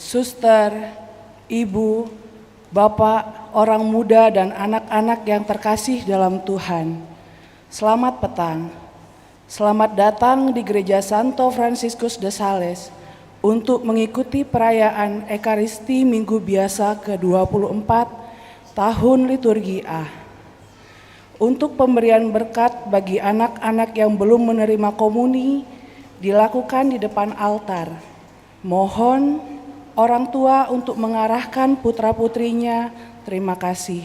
suster, ibu, bapak, orang muda, dan anak-anak yang terkasih dalam Tuhan. Selamat petang. Selamat datang di Gereja Santo Fransiskus de Sales untuk mengikuti perayaan Ekaristi Minggu Biasa ke-24 tahun liturgi A. Untuk pemberian berkat bagi anak-anak yang belum menerima komuni dilakukan di depan altar. Mohon orang tua untuk mengarahkan putra-putrinya. Terima kasih.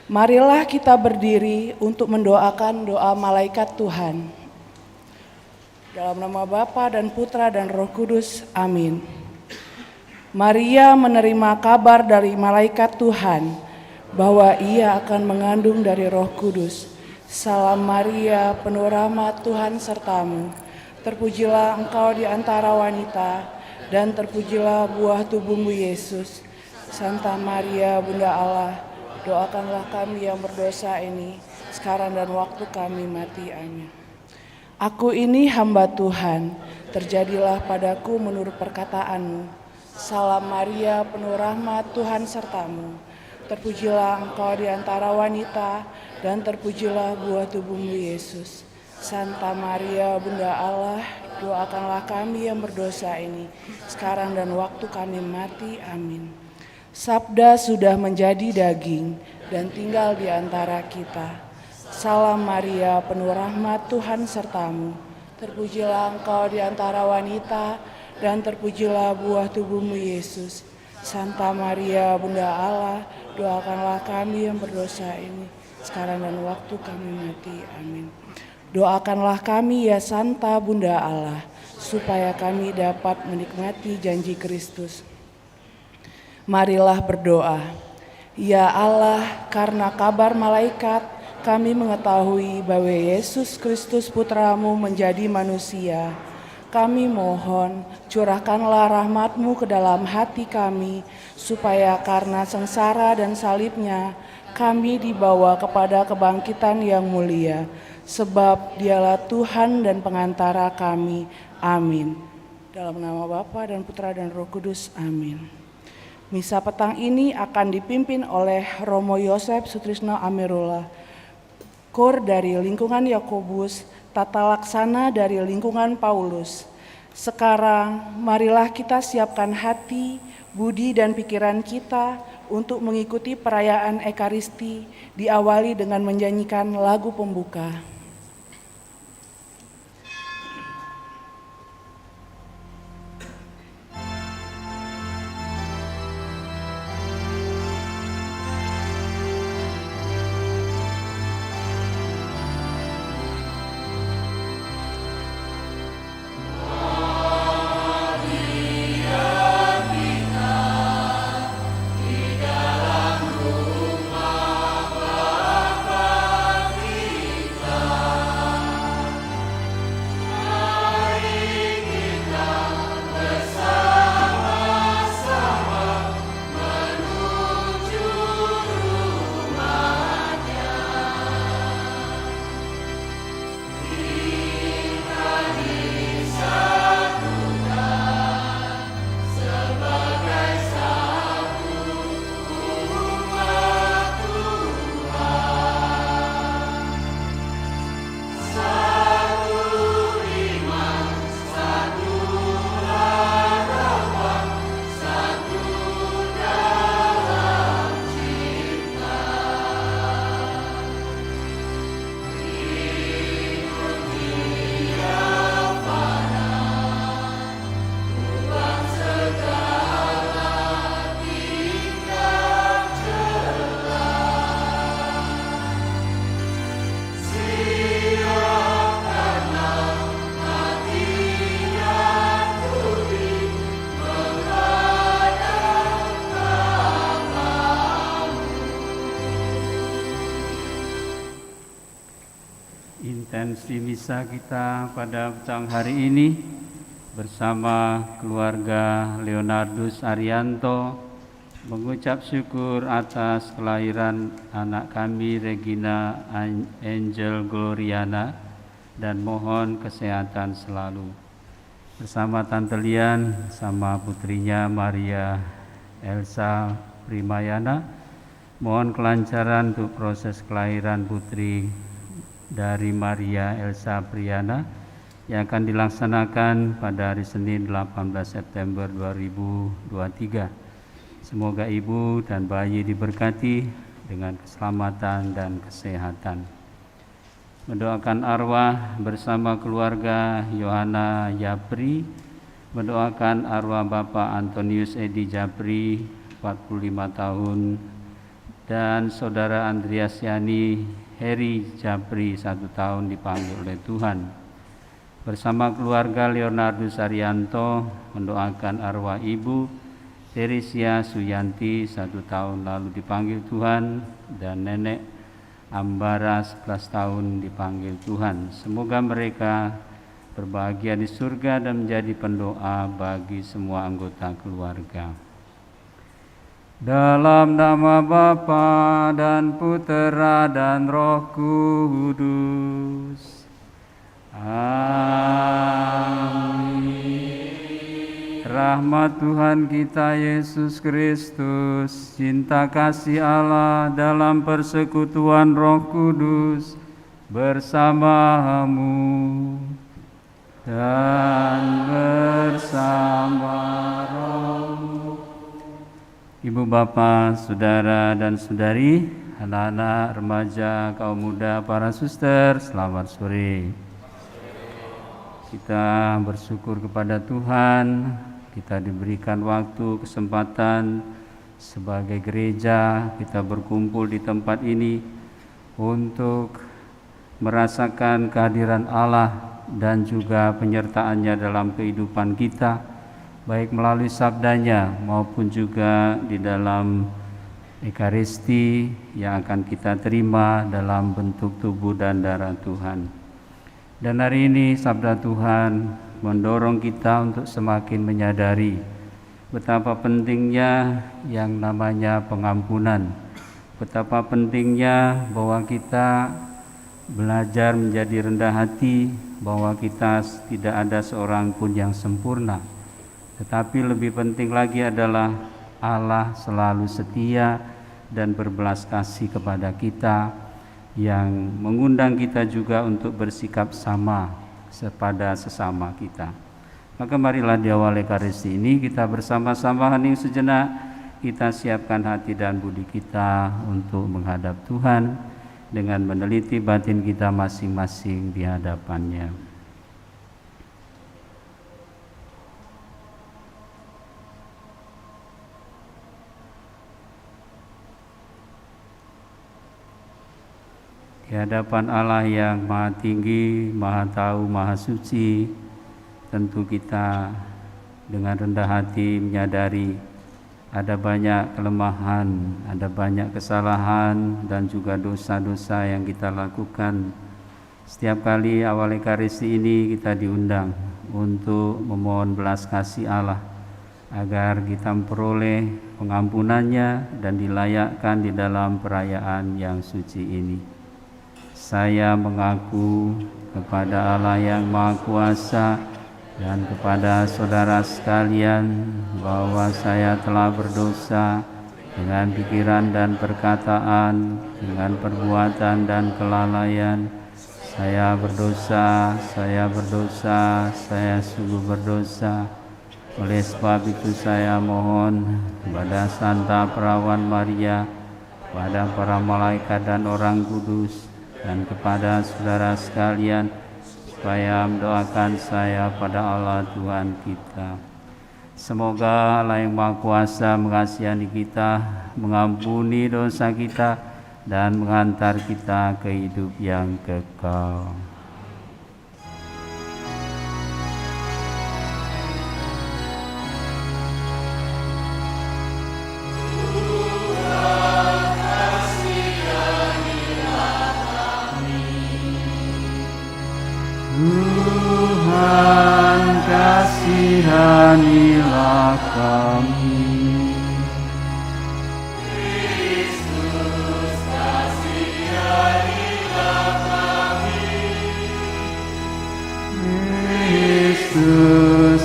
Marilah kita berdiri untuk mendoakan doa malaikat Tuhan. Dalam nama Bapa dan Putra dan Roh Kudus, amin. Maria menerima kabar dari malaikat Tuhan bahwa ia akan mengandung dari Roh Kudus. Salam Maria, penuh rahmat, Tuhan sertamu. Terpujilah engkau di antara wanita, dan terpujilah buah tubuhmu Yesus. Santa Maria, Bunda Allah, doakanlah kami yang berdosa ini, sekarang dan waktu kami mati. Amin. Aku ini hamba Tuhan, terjadilah padaku menurut perkataanmu. Salam Maria, penuh rahmat, Tuhan sertamu. Terpujilah engkau di antara wanita, dan terpujilah buah tubuhmu Yesus. Santa Maria, Bunda Allah, doakanlah kami yang berdosa ini, sekarang dan waktu kami mati. Amin. Sabda sudah menjadi daging dan tinggal di antara kita. Salam Maria, penuh rahmat, Tuhan sertamu. Terpujilah engkau di antara wanita, dan terpujilah buah tubuhmu Yesus. Santa Maria, Bunda Allah, doakanlah kami yang berdosa ini, sekarang dan waktu kami mati. Amin. Doakanlah kami ya Santa Bunda Allah, supaya kami dapat menikmati janji Kristus. Marilah berdoa. Ya Allah, karena kabar malaikat, kami mengetahui bahwa Yesus Kristus Putramu menjadi manusia. Kami mohon, curahkanlah rahmat-Mu ke dalam hati kami, supaya karena sengsara dan salibnya, kami dibawa kepada kebangkitan yang mulia. Sebab dialah Tuhan dan pengantara kami. Amin. Dalam nama Bapa dan Putra dan Roh Kudus. Amin. Misa petang ini akan dipimpin oleh Romo Yosef Sutrisno Amirullah, Kor dari lingkungan Yakobus, Tata Laksana dari lingkungan Paulus. Sekarang marilah kita siapkan hati, budi dan pikiran kita untuk mengikuti perayaan Ekaristi, diawali dengan menyanyikan lagu pembuka. Intensi misa kita pada petang hari ini bersama keluarga Leonardus Arianto mengucap syukur atas kelahiran anak kami Regina Angel Gloriana dan mohon kesehatan selalu. bersama Tante Lian sama putrinya Maria Elsa Primayana. Mohon kelancaran untuk proses kelahiran putri dari Maria Elsa Priana yang akan dilaksanakan pada hari Senin 18 September 2023. Semoga ibu dan bayi diberkati dengan keselamatan dan kesehatan. Mendoakan arwah bersama keluarga Yohana Japri, mendoakan arwah Bapak Antonius Edi Japri 45 tahun dan Saudara Andreas Yani Heri Japri 1 tahun dipanggil oleh Tuhan. Bersama keluarga Leonardus Arianto mendoakan arwah Ibu Teresia Suyanti 1 tahun lalu dipanggil Tuhan dan Nenek Ambara 11 tahun dipanggil Tuhan. Semoga mereka berbahagia di surga dan menjadi pendoa bagi semua anggota keluarga. Dalam nama Bapa dan Putera dan Roh Kudus. Amin. Rahmat Tuhan kita Yesus Kristus, cinta kasih Allah dalam persekutuan Roh Kudus bersamamu dan bersama rohmu. Ibu bapak, saudara dan saudari, anak-anak, remaja, kaum muda, para suster, selamat sore. Kita bersyukur kepada Tuhan, kita diberikan waktu, kesempatan sebagai gereja, kita berkumpul di tempat ini untuk merasakan kehadiran Allah dan juga penyertaannya dalam kehidupan kita, baik melalui sabdanya maupun juga di dalam Ekaristi yang akan kita terima dalam bentuk tubuh dan darah Tuhan. Dan hari ini sabda Tuhan mendorong kita untuk semakin menyadari betapa pentingnya yang namanya pengampunan, betapa pentingnya bahwa kita belajar menjadi rendah hati, bahwa kita tidak ada seorang pun yang sempurna. Tetapi lebih penting lagi adalah Allah selalu setia dan berbelas kasih kepada kita, yang mengundang kita juga untuk bersikap sama kepada sesama kita. Maka marilah di awal Ekaristi ini kita bersama-sama hening sejenak, kita siapkan hati dan budi kita untuk menghadap Tuhan dengan meneliti batin kita masing-masing di hadapannya. Di hadapan Allah yang Maha Tinggi, Maha Tahu, Maha Suci, tentu kita dengan rendah hati menyadari ada banyak kelemahan, ada banyak kesalahan dan juga dosa-dosa yang kita lakukan. Setiap kali awal Ekaristi ini kita diundang untuk memohon belas kasih Allah agar kita memperoleh pengampunannya dan dilayakkan di dalam perayaan yang suci ini. Saya mengaku kepada Allah yang Maha Kuasa dan kepada saudara sekalian bahwa saya telah berdosa dengan pikiran dan perkataan, dengan perbuatan dan kelalaian. Saya berdosa, saya sungguh berdosa. Oleh sebab itu saya mohon kepada Santa Perawan Maria, kepada para malaikat dan orang kudus, dan kepada saudara sekalian supaya mendoakan saya pada Allah Tuhan kita. Semoga Allah yang Maha Kuasa mengasihani kita, mengampuni dosa kita, dan menghantar kita ke hidup yang kekal. Tuhan kasihanilah kami. Kristus kasihanilah kami. Kristus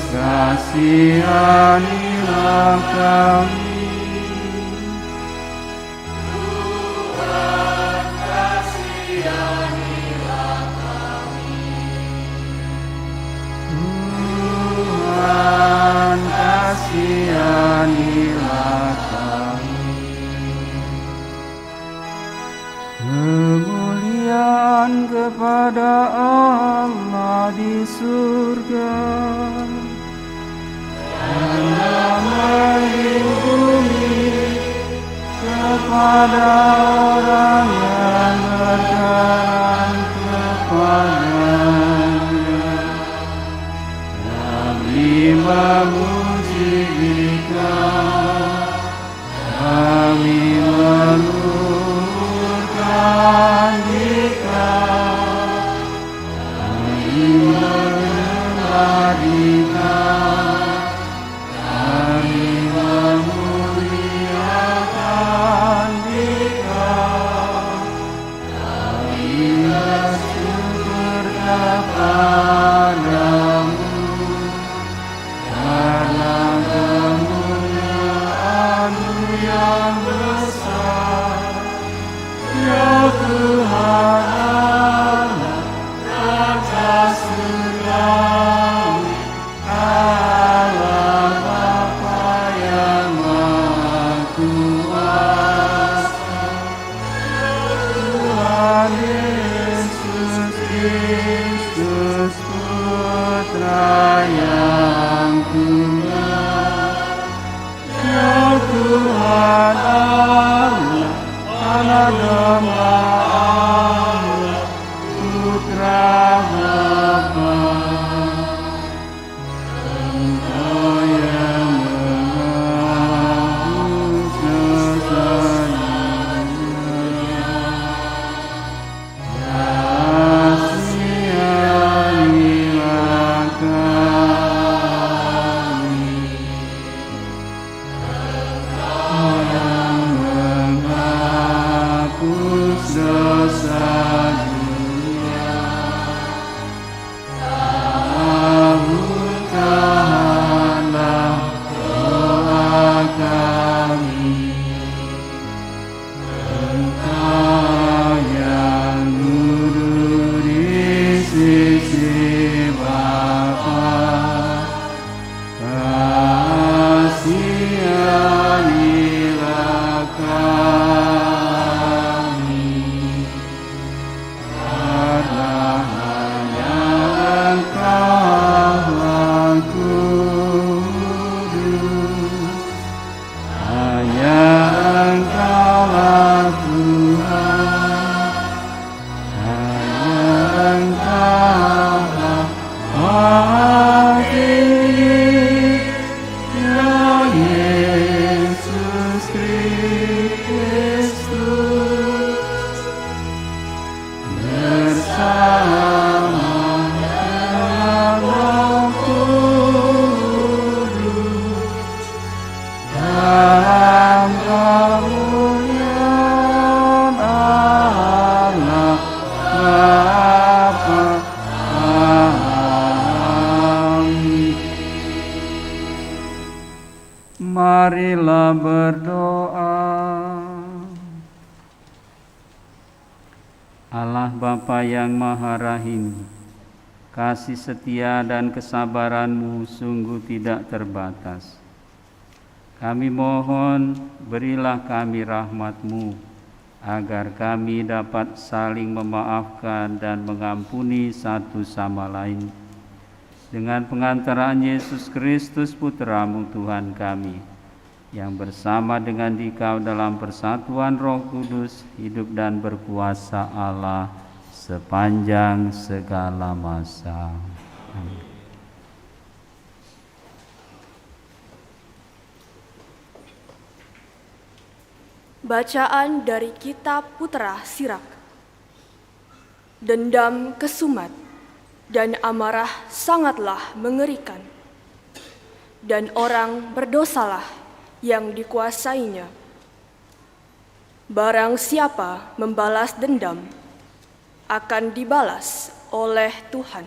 kasihanilah kami. Tuhan, kasihanilah kami. Kemuliaan kepada Allah di surga dan damai di bumi kepada orang yang berkenan kepadanya. Kami memuji Dikau, kami meluhurkan Dikau, kami menyembah Dikau, kami memuliakan Dikau, kami bersyukur kepadamu. Karena kemuliaan-Mu yang besar, ya Tuhan Allah, Raja surgawi, Allah Bapa yang Maha Kuasa, Tuhan Yesus Kristus Putra yang tunggal, ya Tuhan Allah, Anak Domba Allah, Putra Bapa. Engkau yang menghapus dosanya, kasihanilah kami. Engkau yang menghapus dosa dunia, kabulkanlah doa kami. Engkau yang duduk di sisi Bapa, kasihanilah kami. Karena hanya Engkau-lah kudus, hanya Engkau-lah Tuhan, hanya Engkau-lah Maha Tinggi, ya Yesus Kristus, bersama dengan Roh Kudus, dalam kemuliaan Allah Bapa. Amin. Marilah berdoa. Allah Bapa yang Maha Rahim, kasih setia dan kesabaran-Mu sungguh tidak terbatas. Kami mohon, berilah kami rahmat-Mu, agar kami dapat saling memaafkan dan mengampuni satu sama lain. Dengan pengantaraan Yesus Kristus Putra-Mu Tuhan kami, yang bersama dengan Dikau dalam persatuan Roh Kudus, hidup dan berkuasa Allah sepanjang segala masa. Amin. Bacaan dari Kitab Putra Sirak. Dendam kesumat dan amarah sangatlah mengerikan, dan orang berdosalah yang dikuasainya. Barang siapa membalas dendam, akan dibalas oleh Tuhan.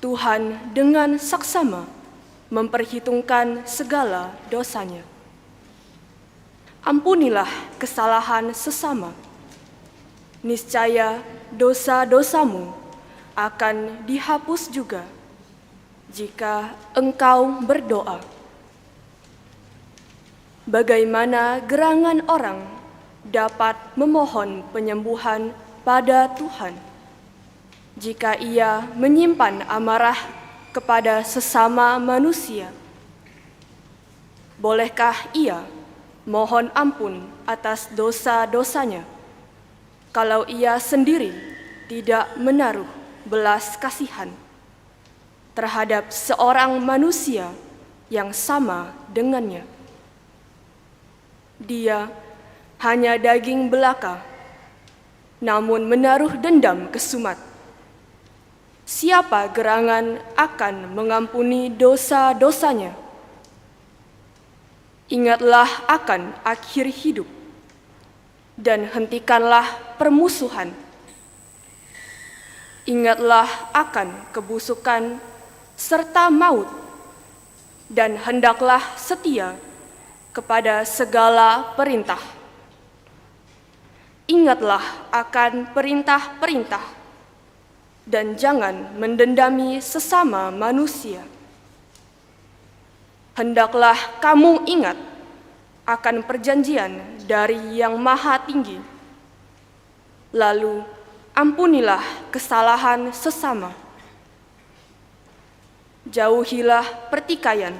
Tuhan dengan saksama memperhitungkan segala dosanya. Ampunilah kesalahan sesama, niscaya dosa-dosamu akan dihapus juga jika engkau berdoa. Bagaimana gerangan orang dapat memohon penyembuhan pada Tuhan jika ia menyimpan amarah kepada sesama manusia? Bolehkah ia mohon ampun atas dosa-dosanya kalau ia sendiri tidak menaruh belas kasihan terhadap seorang manusia yang sama dengannya? Dia hanya daging belaka, namun menaruh dendam kesumat. Siapa gerangan akan mengampuni dosa-dosanya? Ingatlah akan akhir hidup, dan hentikanlah permusuhan. Ingatlah akan kebusukan serta maut, dan hendaklah setia kepada segala perintah. Ingatlah akan perintah-perintah, dan jangan mendendami sesama manusia. Hendaklah kamu ingat akan perjanjian dari Yang Maha Tinggi. Lalu ampunilah kesalahan sesama. Jauhilah pertikaian,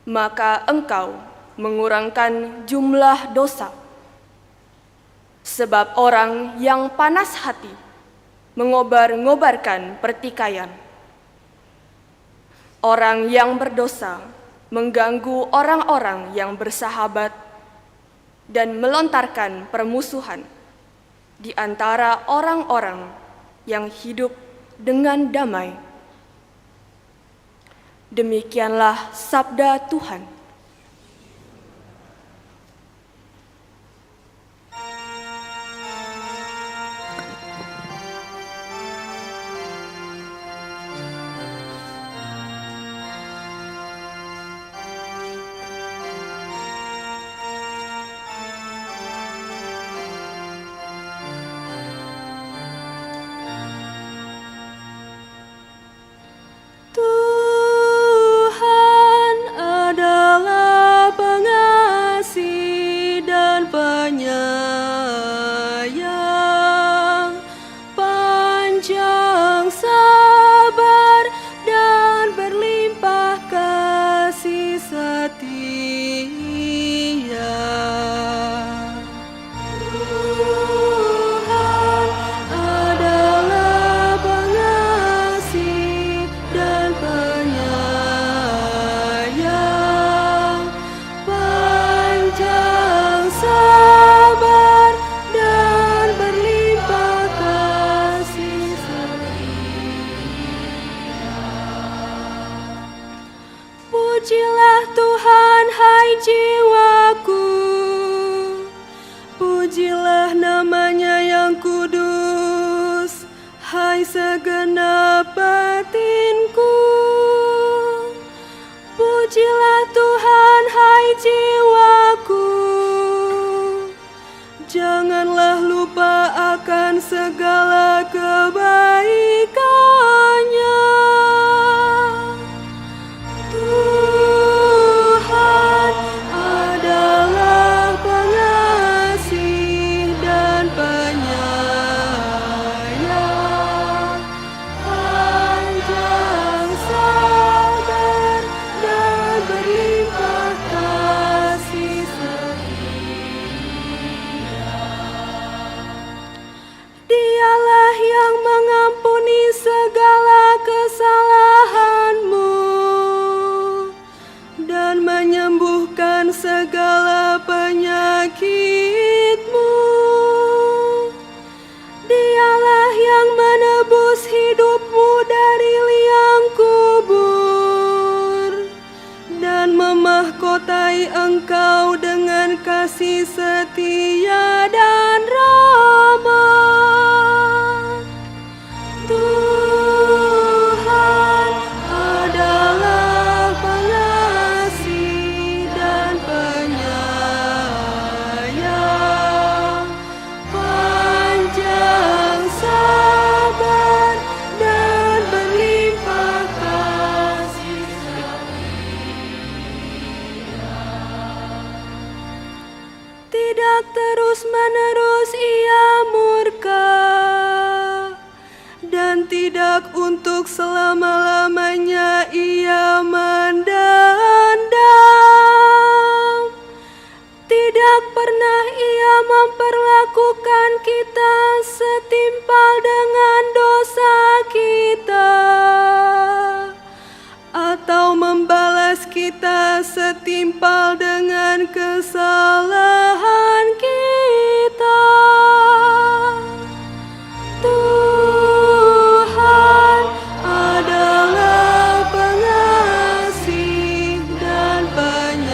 maka engkau mengurangkan jumlah dosa. Sebab orang yang panas hati mengobar-ngobarkan pertikaian. Orang yang berdosa mengganggu orang-orang yang bersahabat dan melontarkan permusuhan di antara orang-orang yang hidup dengan damai. Demikianlah sabda Tuhan. Tuhan adalah pengasih dan penyayang, panjang sabar dan berlimpah kasih setia. Tuhan adalah pengasih dan penyayang, panjang sabar dan berlimpah kasih setia. Pujilah Tuhan, hai jiwaku, pujilah namanya yang kudus, hai segenap batinku. Pujilah Tuhan, hai jiwaku, janganlah lupa akan segala kebaikannya. Tuhan adalah pengasih dan penyayang, panjang sabar dan berlimpah kasih setia. Dialah yang mengampuni segala kesalahanmu dan menyembuhkan segala penyakitmu. Dialah yang menebus hidupmu dari liang kubur dan memahkotai engkau dengan kasih setia dan rahmat. Tuhan adalah untuk selama-lamanya Ia mendendam. Tidak pernah Ia memperlakukan kita setimpal dengan dosa kita, atau membalas kita setimpal dengan kesalahan kita. Tuhan adalah pengasih dan penyayang,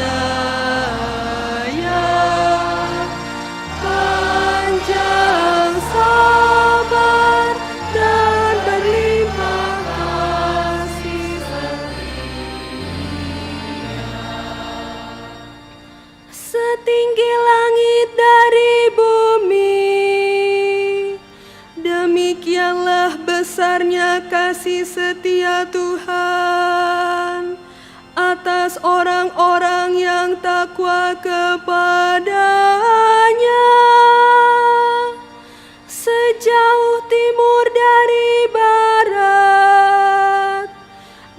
panjang sabar dan berlimpah kasih setinggi langit dari bumi. Demikianlah besarnya kasih setia Tuhan atas orang-orang yang takwa kepada-Nya. Sejauh timur dari barat,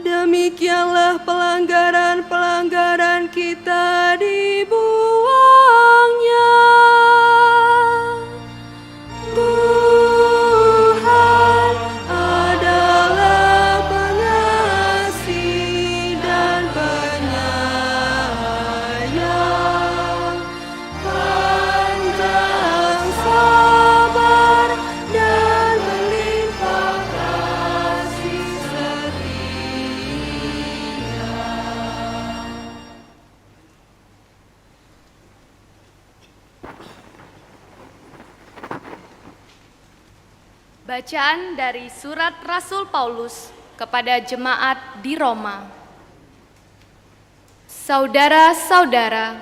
demikianlah pelanggaran-pelanggaran kita dibuangnya. Tuhan adalah pengasih dan penyayang, panjang sabar dan berlimpah kasih setia. Bacaan dari surat Rasul Paulus kepada jemaat di Roma. Saudara-saudara,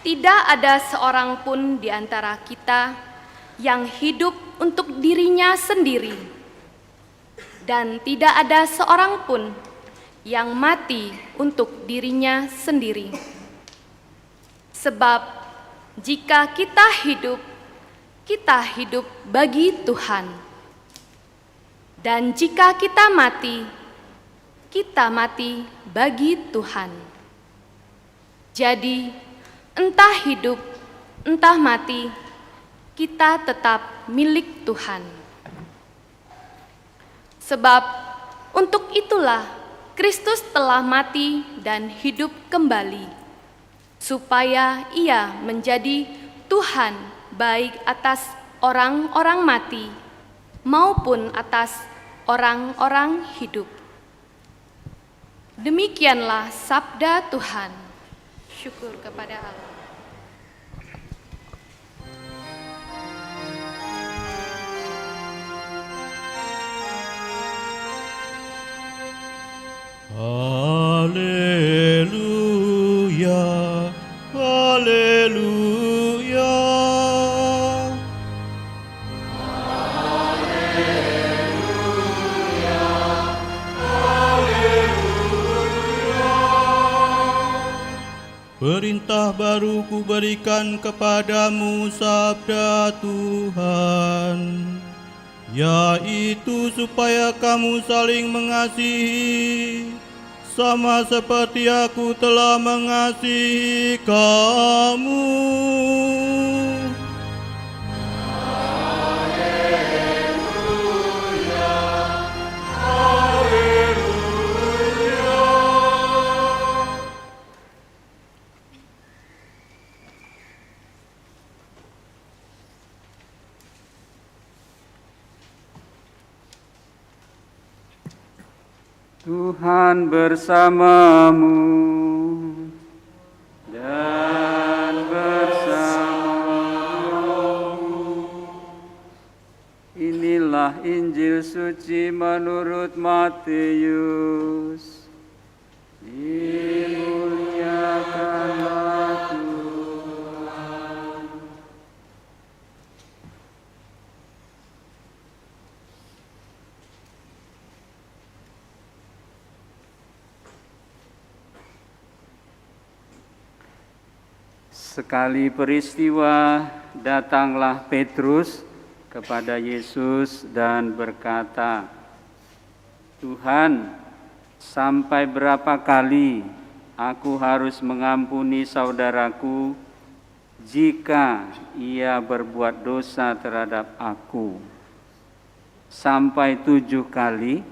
tidak ada seorang pun di antara kita yang hidup untuk dirinya sendiri, dan tidak ada seorang pun yang mati untuk dirinya sendiri. Sebab jika kita hidup bagi Tuhan. Dan jika kita mati bagi Tuhan. Jadi, entah hidup, entah mati, kita tetap milik Tuhan. Sebab untuk itulah Kristus telah mati dan hidup kembali, supaya Ia menjadi Tuhan baik atas orang-orang mati maupun atas orang-orang hidup. Demikianlah sabda Tuhan. Syukur kepada Allah. Haleluya, haleluya. Perintah baru kuberikan kepadamu, sabda Tuhan, yaitu supaya kamu saling mengasihi, sama seperti aku telah mengasihi kamu. Tuhan bersamamu dan bersamamu. Inilah Injil suci menurut Matius. Dimuliakanlah Tuhan. Sekali peristiwa, datanglah Petrus kepada Yesus dan berkata, Tuhan, sampai berapa kali aku harus mengampuni saudaraku jika ia berbuat dosa terhadap aku? Sampai 7 kali?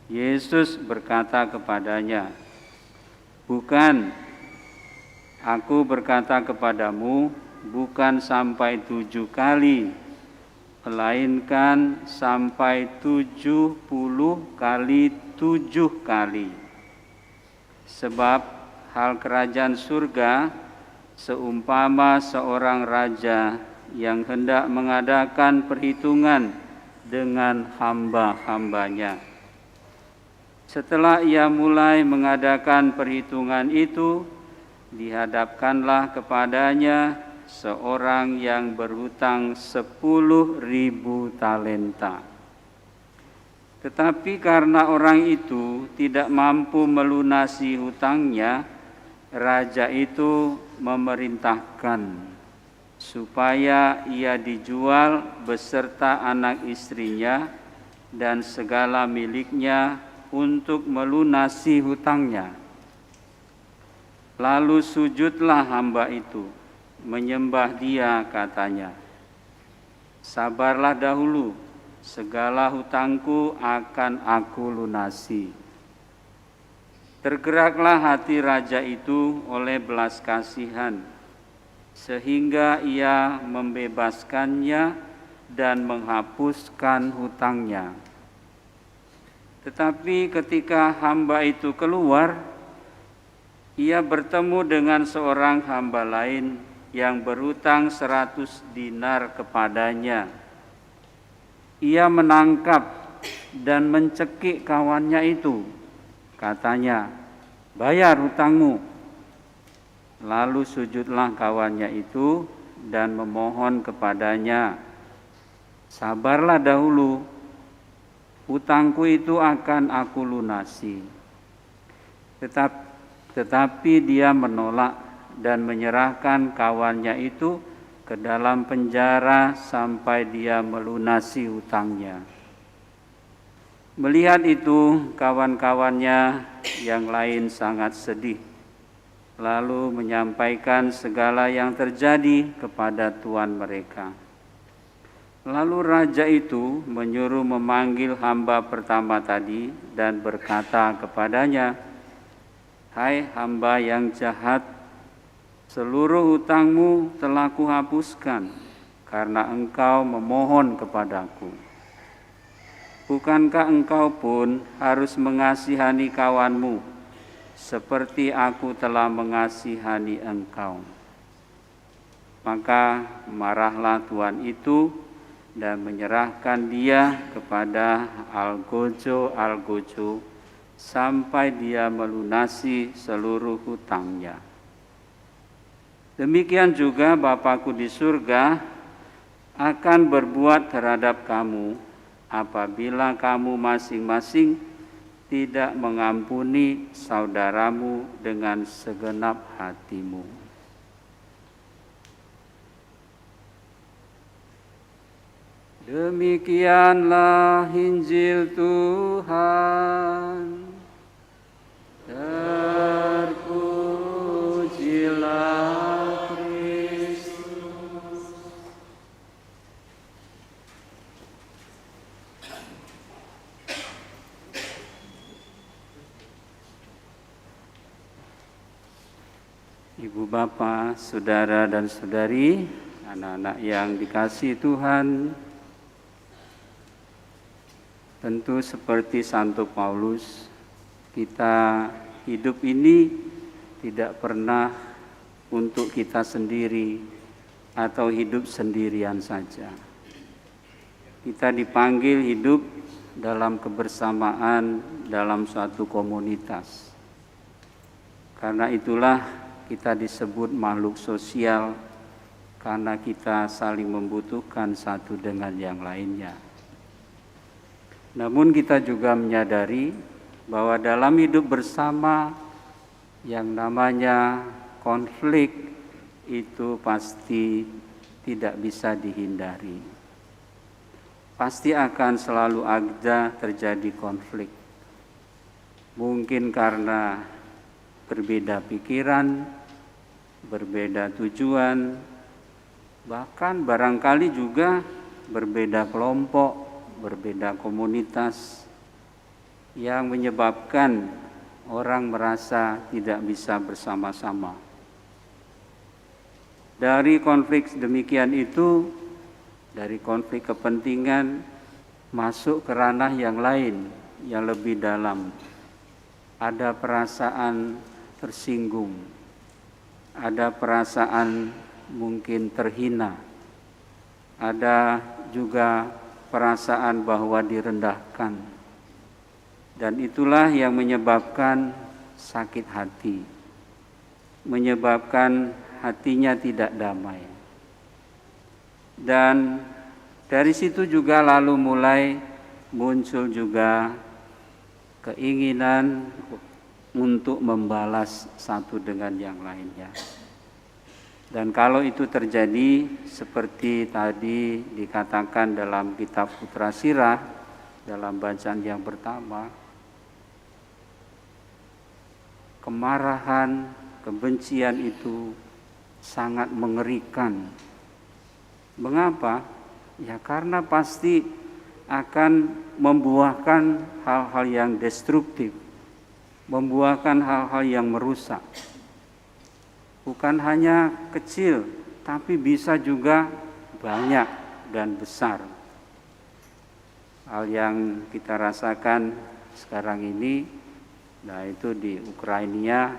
Yesus berkata kepadanya, bukan, aku berkata kepadamu, bukan sampai 7 kali, melainkan sampai 70 kali 7 kali. Sebab hal kerajaan surga seumpama seorang raja yang hendak mengadakan perhitungan dengan hamba-hambanya. Setelah ia mulai mengadakan perhitungan itu, dihadapkanlah kepadanya seorang yang berhutang 10.000 talenta. Tetapi karena orang itu tidak mampu melunasi hutangnya, raja itu memerintahkan supaya ia dijual beserta anak istrinya dan segala miliknya untuk melunasi hutangnya. Lalu sujudlah hamba itu, menyembah dia, katanya, sabarlah dahulu, segala hutangku akan aku lunasi. Tergeraklah hati raja itu oleh belas kasihan, sehingga ia membebaskannya dan menghapuskan hutangnya. Tetapi ketika hamba itu keluar, ia bertemu dengan seorang hamba lain yang berhutang 100 dinar kepadanya. Ia menangkap dan mencekik kawannya itu. Katanya, bayar hutangmu. Lalu sujudlah kawannya itu dan memohon kepadanya, sabarlah dahulu, hutangku itu akan aku lunasi. Tetapi dia menolak dan menyerahkan kawannya itu ke dalam penjara sampai dia melunasi hutangnya. Melihat itu, kawan-kawannya yang lain sangat sedih, lalu menyampaikan segala yang terjadi kepada tuan mereka. Lalu raja itu menyuruh memanggil hamba pertama tadi dan berkata kepadanya, hai hamba yang jahat, seluruh hutangmu telah kuhapuskan karena engkau memohon kepadaku. Bukankah engkau pun harus mengasihani kawanmu seperti aku telah mengasihani engkau? Maka marahlah tuan itu dan menyerahkan dia kepada algojo sampai dia melunasi seluruh hutangnya. Demikian juga Bapakku di surga akan berbuat terhadap kamu apabila kamu masing-masing tidak mengampuni saudaramu dengan segenap hatimu. Demikianlah Injil Tuhan. Terpujilah Kristus. Ibu bapak, saudara dan saudari, anak-anak yang dikasihi Tuhan, tentu seperti Santo Paulus, kita hidup ini tidak pernah untuk kita sendiri atau hidup sendirian saja. Kita dipanggil hidup dalam kebersamaan dalam suatu komunitas. Karena itulah kita disebut makhluk sosial, karena kita saling membutuhkan satu dengan yang lainnya. Namun kita juga menyadari bahwa dalam hidup bersama yang namanya konflik itu pasti tidak bisa dihindari. pasti akan selalu ada terjadi konflik. Mungkin karena berbeda pikiran, berbeda tujuan, bahkan barangkali juga berbeda kelompok, berbeda komunitas, yang menyebabkan orang merasa tidak bisa bersama-sama. Dari konflik demikian itu, dari konflik kepentingan masuk ke ranah yang lain, yang lebih dalam. Ada perasaan tersinggung, ada perasaan mungkin terhina, ada juga perasaan bahwa direndahkan. Dan itulah yang menyebabkan sakit hati, menyebabkan hatinya tidak damai. Dan dari situ juga lalu mulai muncul juga keinginan untuk membalas satu dengan yang lainnya. Dan kalau itu terjadi seperti tadi dikatakan dalam kitab Putra Sirah, dalam bacaan yang pertama, kemarahan, kebencian itu sangat mengerikan. Mengapa? Ya karena pasti akan membuahkan hal-hal yang destruktif, membuahkan hal-hal yang merusak. Bukan hanya kecil, tapi bisa juga banyak dan besar. Hal yang kita rasakan sekarang ini, nah itu di Ukraina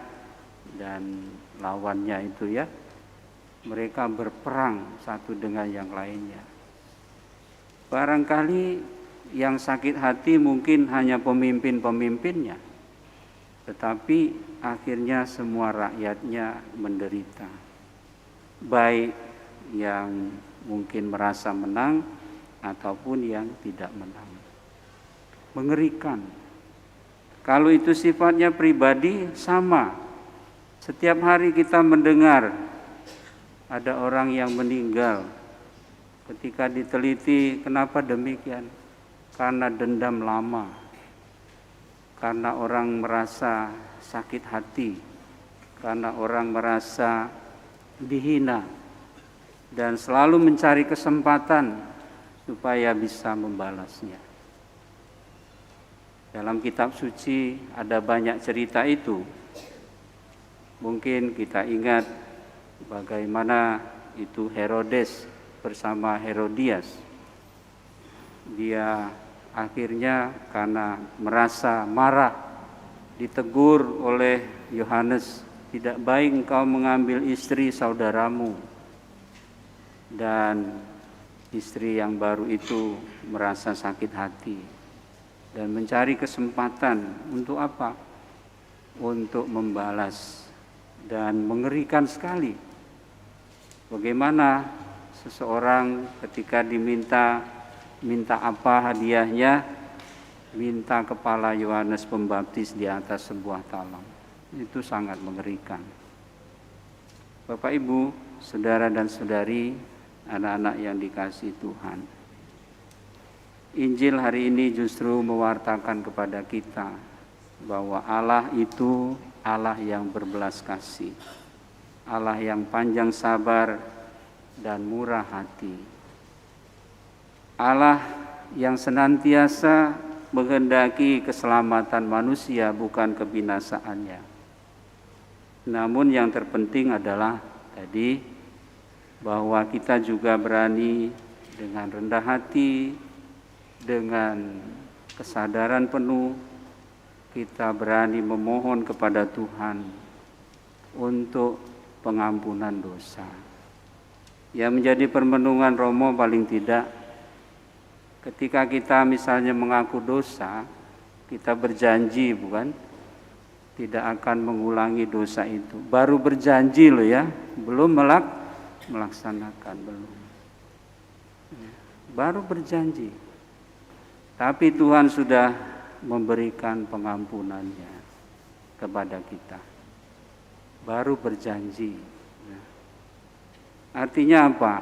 dan lawannya itu ya, mereka berperang satu dengan yang lainnya. Barangkali yang sakit hati mungkin hanya pemimpin-pemimpinnya, tetapi akhirnya semua rakyatnya menderita. Baik yang mungkin merasa menang ataupun yang tidak menang. Mengerikan. Kalau itu sifatnya pribadi, sama. Setiap hari kita mendengar ada orang yang meninggal. Ketika diteliti, kenapa demikian? Karena dendam lama. Karena orang merasa sakit hati. Karena orang merasa dihina. Dan selalu mencari kesempatan supaya bisa membalasnya. Dalam kitab suci ada banyak cerita itu. Mungkin kita ingat bagaimana itu Herodes bersama Herodias. Dia akhirnya karena merasa marah ditegur oleh Yohanes, tidak baik engkau mengambil istri saudaramu. Dan istri yang baru itu merasa sakit hati dan mencari kesempatan untuk apa? Untuk membalas. Dan mengerikan sekali bagaimana seseorang ketika minta apa hadiahnya, minta kepala Yohanes Pembaptis di atas sebuah talam. Itu sangat mengerikan. Bapak Ibu, saudara dan saudari, anak-anak yang dikasihi Tuhan, Injil hari ini justru mewartakan kepada kita bahwa Allah itu Allah yang berbelas kasih, Allah yang panjang sabar dan murah hati, Allah yang senantiasa menghendaki keselamatan manusia, bukan kebinasaannya. Namun yang terpenting adalah tadi bahwa kita juga berani dengan rendah hati, dengan kesadaran penuh, kita berani memohon kepada Tuhan untuk pengampunan dosa. Yang menjadi permenungan Romo paling tidak, ketika kita misalnya mengaku dosa, kita berjanji bukan? Tidak akan mengulangi dosa itu. Baru berjanji loh ya, belum melaksanakan, belum. Baru berjanji. Tapi Tuhan sudah memberikan pengampunannya kepada kita. Baru berjanji. Artinya apa?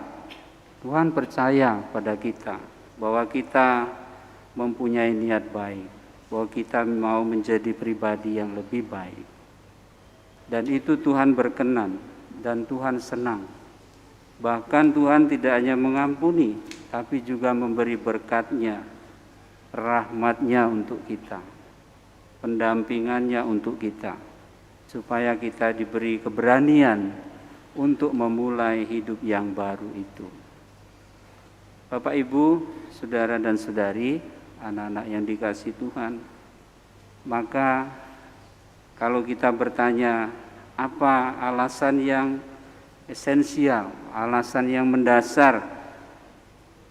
Tuhan percaya pada kita bahwa kita mempunyai niat baik, bahwa kita mau menjadi pribadi yang lebih baik. Dan itu Tuhan berkenan dan Tuhan senang. Bahkan Tuhan tidak hanya mengampuni, tapi juga memberi berkat-Nya, rahmat-Nya untuk kita, pendampingannya untuk kita, supaya kita diberi keberanian untuk memulai hidup yang baru itu. Bapak, Ibu, saudara dan saudari, anak-anak yang dikasihi Tuhan, maka kalau kita bertanya apa alasan yang esensial, alasan yang mendasar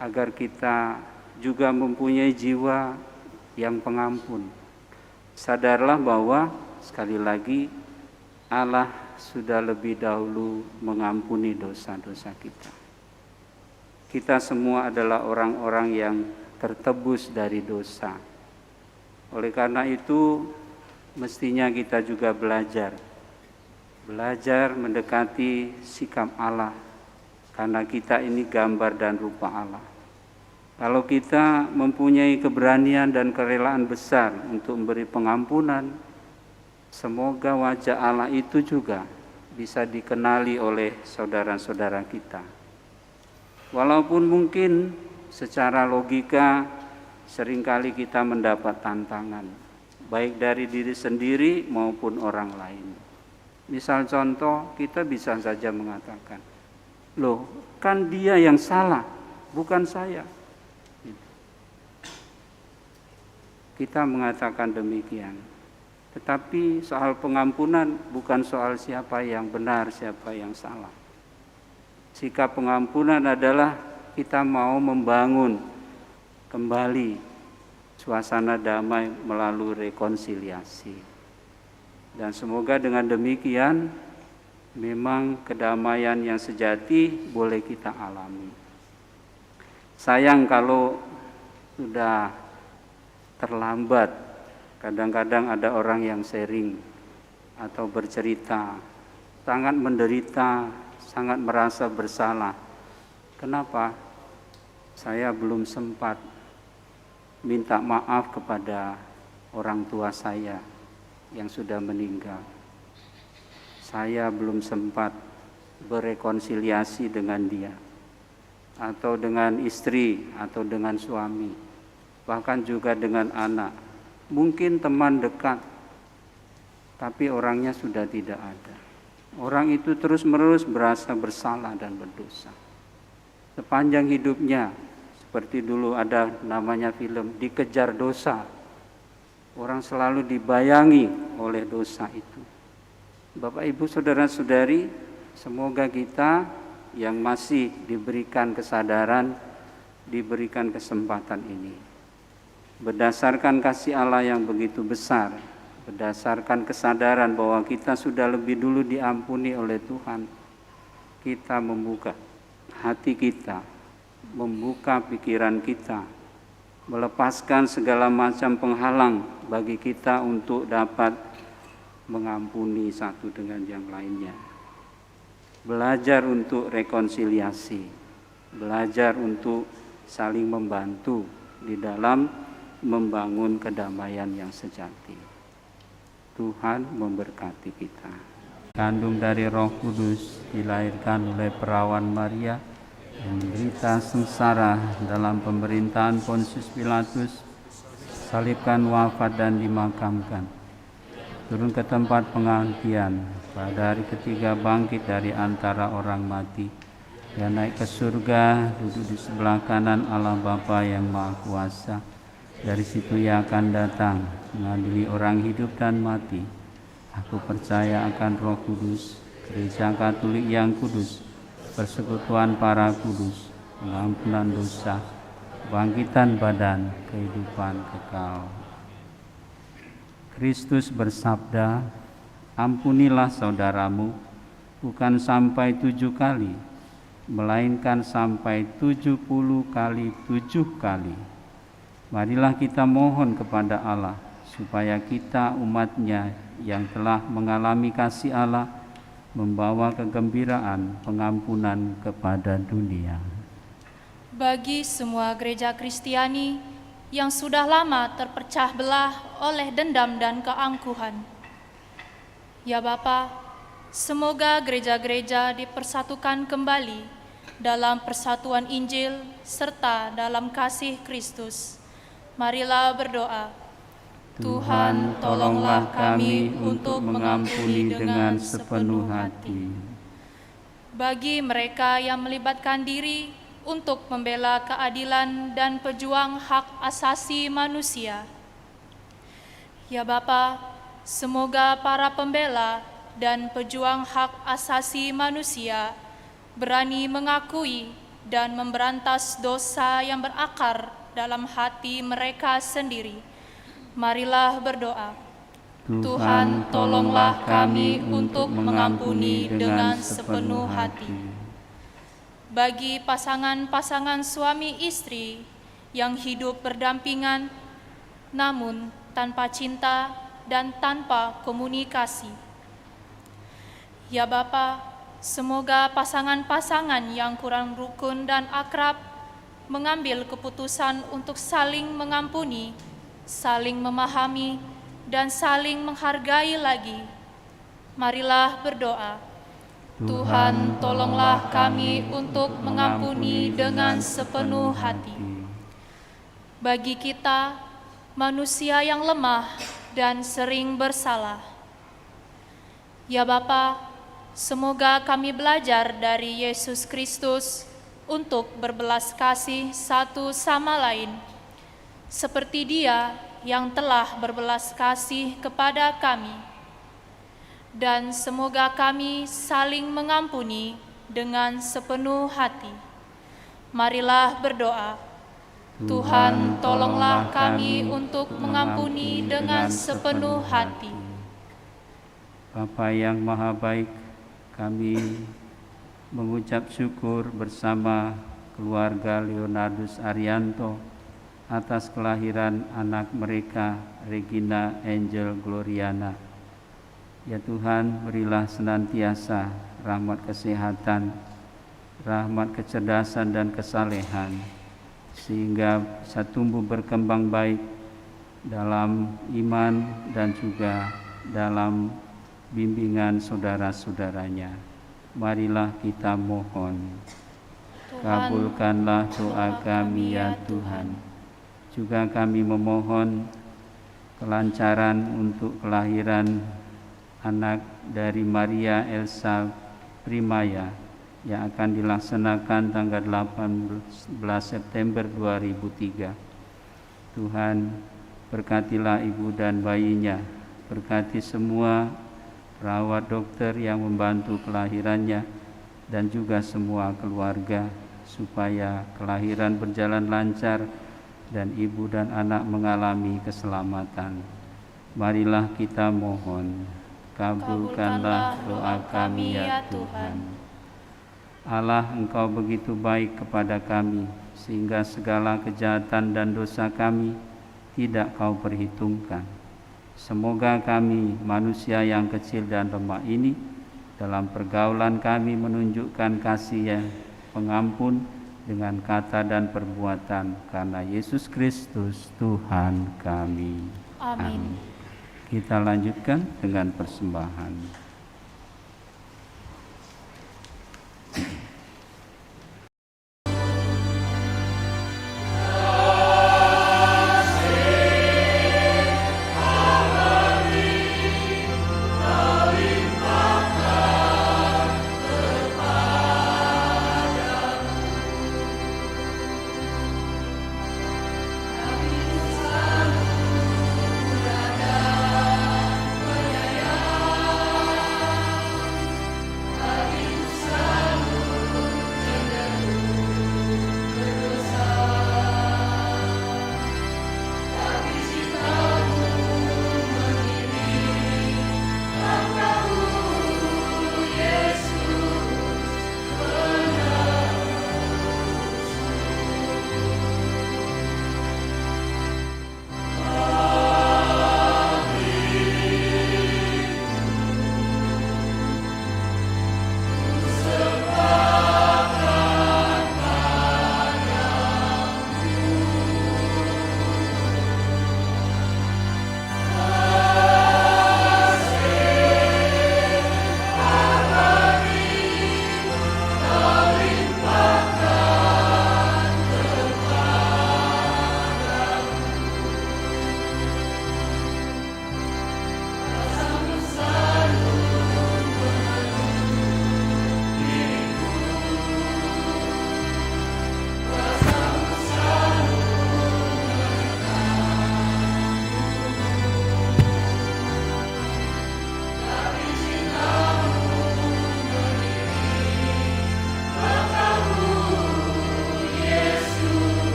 agar kita juga mempunyai jiwa yang pengampun, sadarlah bahwa sekali lagi Allah sudah lebih dahulu mengampuni dosa-dosa kita. Kita semua adalah orang-orang yang tertebus dari dosa. Oleh karena itu, mestinya kita juga belajar mendekati sikap Allah, karena kita ini gambar dan rupa Allah. Kalau kita mempunyai keberanian dan kerelaan besar untuk memberi pengampunan, semoga wajah Allah itu juga bisa dikenali oleh saudara-saudara kita. Walaupun mungkin secara logika seringkali kita mendapat tantangan, baik dari diri sendiri maupun orang lain. Misal contoh, kita bisa saja mengatakan, loh kan dia yang salah, bukan saya. Kita mengatakan demikian. Tetapi soal pengampunan bukan soal siapa yang benar, siapa yang salah. Sikap pengampunan adalah kita mau membangun kembali suasana damai melalui rekonsiliasi. Dan semoga dengan demikian memang kedamaian yang sejati boleh kita alami. Sayang kalau sudah terlambat, kadang-kadang ada orang yang sharing atau bercerita, sangat menderita, sangat merasa bersalah. Kenapa? Saya belum sempat minta maaf kepada orang tua saya yang sudah meninggal. Saya belum sempat berrekonsiliasi dengan dia, atau dengan istri, atau dengan suami, bahkan juga dengan anak. Mungkin teman dekat, tapi orangnya sudah tidak ada. Orang itu terus-menerus merasa bersalah dan berdosa. Sepanjang hidupnya, seperti dulu ada namanya film, Dikejar Dosa. Orang selalu dibayangi oleh dosa itu. Bapak, Ibu, saudara-saudari, semoga kita yang masih diberikan kesadaran, diberikan kesempatan ini, berdasarkan kasih Allah yang begitu besar, berdasarkan kesadaran bahwa kita sudah lebih dulu diampuni oleh Tuhan, kita membuka hati kita, membuka pikiran kita, melepaskan segala macam penghalang bagi kita untuk dapat mengampuni satu dengan yang lainnya. Belajar untuk rekonsiliasi, belajar untuk saling membantu di dalam membangun kedamaian yang sejati. Tuhan memberkati kita. Kandung dari Roh Kudus, dilahirkan oleh perawan Maria, menderita sengsara dalam pemerintahan Pontius Pilatus, salibkan, wafat dan dimakamkan, turun ke tempat pengabdian, pada hari ketiga bangkit dari antara orang mati, dia naik ke surga, duduk di sebelah kanan Allah Bapa yang Maha Kuasa. Dari situ ia akan datang mengadili orang hidup dan mati. Aku percaya akan Roh Kudus, Gereja Katolik yang kudus, persekutuan para kudus, pengampunan dosa, bangkitan badan, kehidupan kekal. Kristus bersabda, ampunilah saudaramu, bukan sampai 7 kali, melainkan sampai 70 kali 7 kali. Marilah kita mohon kepada Allah, supaya kita umat-Nya yang telah mengalami kasih Allah, membawa kegembiraan pengampunan kepada dunia. bagi semua gereja Kristiani yang sudah lama terpecah belah oleh dendam dan keangkuhan. Ya Bapa, semoga gereja-gereja dipersatukan kembali dalam persatuan Injil serta dalam kasih Kristus. Marilah berdoa. Tuhan, tolonglah kami untuk mengampuni dengan sepenuh hati. Bagi mereka yang melibatkan diri untuk membela keadilan dan pejuang hak asasi manusia. Ya Bapa, semoga para pembela dan pejuang hak asasi manusia berani mengakui dan memberantas dosa yang berakar dalam hati mereka sendiri. Marilah berdoa. Tuhan, tolonglah kami untuk mengampuni dengan sepenuh hati. Bagi pasangan-pasangan suami istri yang hidup berdampingan, namun tanpa cinta dan tanpa komunikasi. Ya Bapa, semoga pasangan-pasangan yang kurang rukun dan akrab mengambil keputusan untuk saling mengampuni, saling memahami, dan saling menghargai lagi. Marilah berdoa. Tuhan, tolonglah kami untuk mengampuni dengan sepenuh hati. Bagi kita, manusia yang lemah dan sering bersalah. Ya Bapa, semoga kami belajar dari Yesus Kristus untuk berbelas kasih satu sama lain, seperti Dia yang telah berbelas kasih kepada kami. Dan semoga kami saling mengampuni dengan sepenuh hati. Marilah berdoa. Tuhan, tolonglah kami untuk mengampuni dengan sepenuh hati. Bapa yang Maha Baik, kami mengucap syukur bersama keluarga Leonardus Arianto atas kelahiran anak mereka, Regina Angel Gloriana. Ya Tuhan, berilah senantiasa rahmat kesehatan, rahmat kecerdasan dan kesalehan, sehingga bisa tumbuh berkembang baik dalam iman dan juga dalam bimbingan saudara-saudaranya. Marilah kita mohon. Kabulkanlah doa kami ya Tuhan. Juga kami memohon kelancaran untuk kelahiran anak dari Maria Elsa Primaya yang akan dilaksanakan tanggal 18 September 2003. Tuhan, berkatilah ibu dan bayinya, berkati semua perawat dokter yang membantu kelahirannya dan juga semua keluarga, supaya kelahiran berjalan lancar dan ibu dan anak mengalami keselamatan. Marilah kita mohon. Kabulkanlah doa kami ya Tuhan. Allah, Engkau begitu baik kepada kami, sehingga segala kejahatan dan dosa kami tidak Kau perhitungkan. Semoga kami, manusia yang kecil dan lemah ini, dalam pergaulan kami menunjukkan kasih yang pengampun dengan kata dan perbuatan, karena Yesus Kristus Tuhan kami. Amin. Kita lanjutkan dengan persembahan. Berada, berjaya,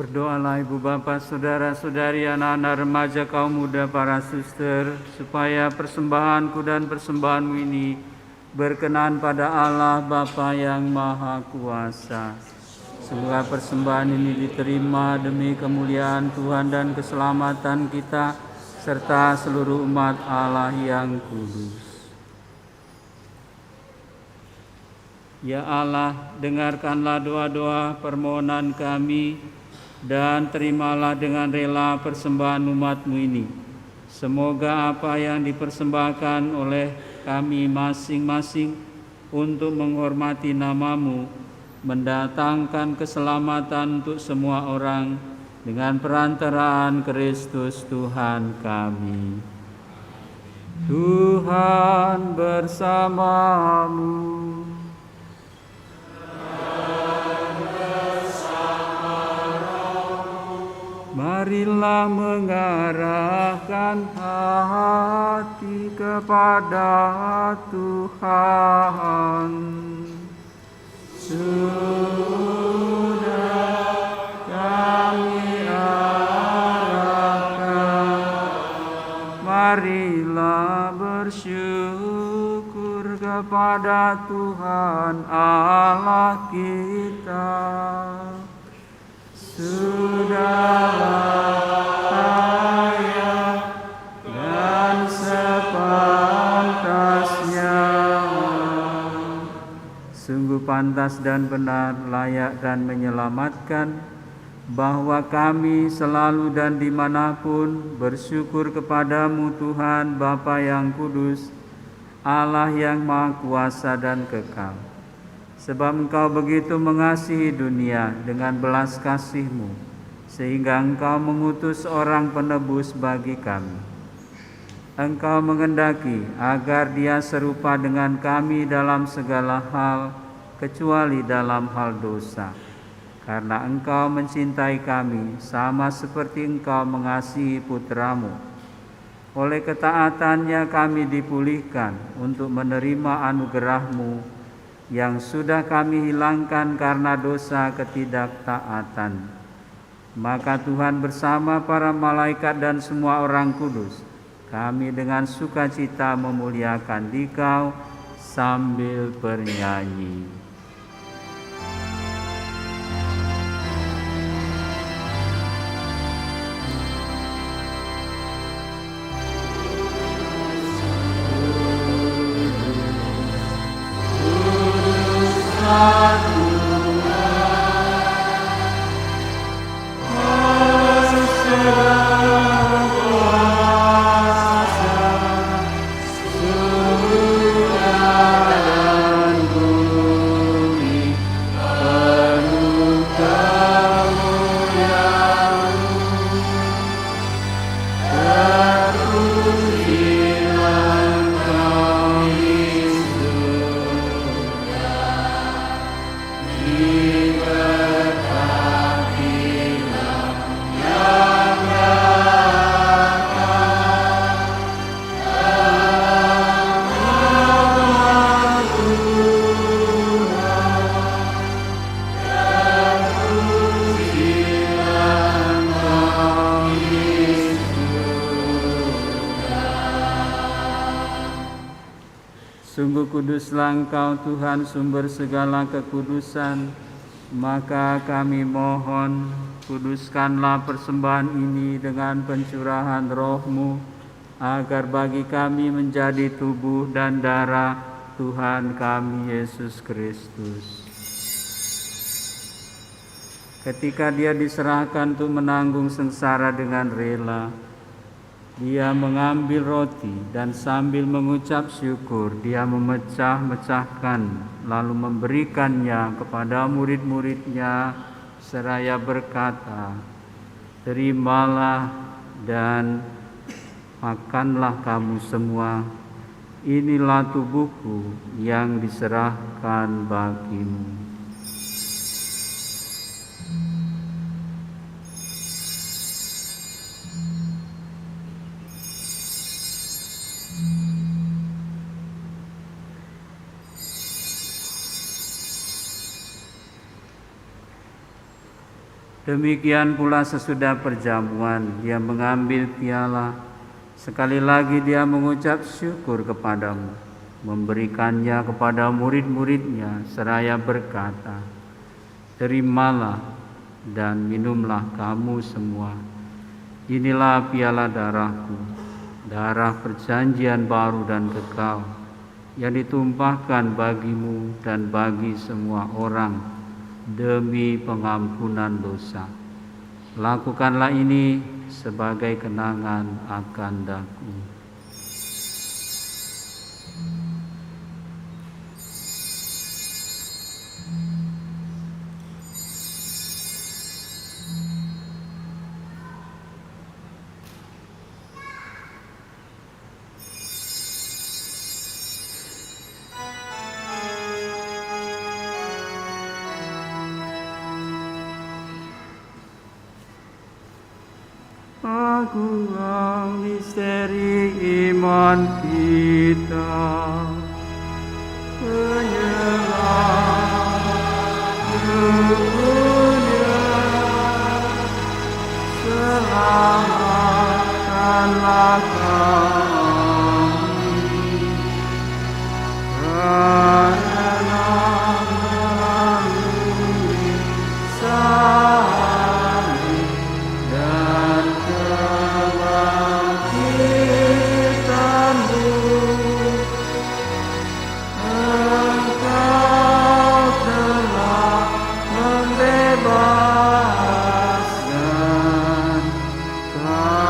Berdoalah ibu bapak, saudara-saudari, anak-anak remaja, kaum muda, para suster, supaya persembahanku dan persembahanmu ini berkenan pada Allah Bapa yang Maha Kuasa. Semoga persembahan ini diterima demi kemuliaan Tuhan dan keselamatan kita, serta seluruh umat Allah yang kudus. Ya Allah, dengarkanlah doa-doa permohonan kami, dan terimalah dengan rela persembahan umat-Mu ini. Semoga apa yang dipersembahkan oleh kami masing-masing untuk menghormati nama-Mu mendatangkan keselamatan untuk semua orang dengan perantaraan Kristus Tuhan kami. Tuhan bersamamu. Marilah mengarahkan hati kepada Tuhan. Sudah kami arahkan, marilah bersyukur kepada Tuhan Allah kita. Sudahlah layak dan sepantasnya. Sungguh pantas dan benar, layak dan menyelamatkan, bahwa kami selalu dan dimanapun bersyukur kepadamu Tuhan Bapa yang kudus, Allah yang Maha Kuasa dan kekal. Sebab Engkau begitu mengasihi dunia dengan belas kasih-Mu, sehingga Engkau mengutus orang penebus bagi kami. Engkau menghendaki agar dia serupa dengan kami dalam segala hal, kecuali dalam hal dosa. Karena Engkau mencintai kami, sama seperti Engkau mengasihi putra-Mu. Oleh ketaatannya kami dipulihkan untuk menerima anugerah-Mu, yang sudah kami hilangkan karena dosa ketidaktaatan. Maka Tuhan bersama para malaikat dan semua orang kudus, kami dengan sukacita memuliakan Dikau sambil bernyanyi. Sungguh kuduslah Engkau Tuhan, sumber segala kekudusan. Maka kami mohon, kuduskanlah persembahan ini dengan pencurahan Roh-Mu, agar bagi kami menjadi tubuh dan darah Tuhan kami Yesus Kristus. Ketika Dia diserahkan untuk menanggung sengsara dengan rela, Dia mengambil roti dan sambil mengucap syukur, Dia memecah-mecahkan, lalu memberikannya kepada murid-murid-Nya seraya berkata, "Terimalah dan makanlah kamu semua, inilah tubuhku yang diserahkan bagimu." Demikian pula sesudah perjamuan dia mengambil piala. Sekali lagi dia mengucap syukur kepadamu, memberikannya kepada murid-muridnya seraya berkata, "Terimalah dan minumlah kamu semua. Inilah piala darahku, darah perjanjian baru dan kekal, yang ditumpahkan bagimu dan bagi semua orang demi pengampunan dosa. Lakukanlah ini sebagai kenangan akan daku." Agungan misteri iman kita, penyelamat dunia, selamatkanlah kami, karena melalui salib dan kebangkitan-Mu, Engkau telah membebaskan kami.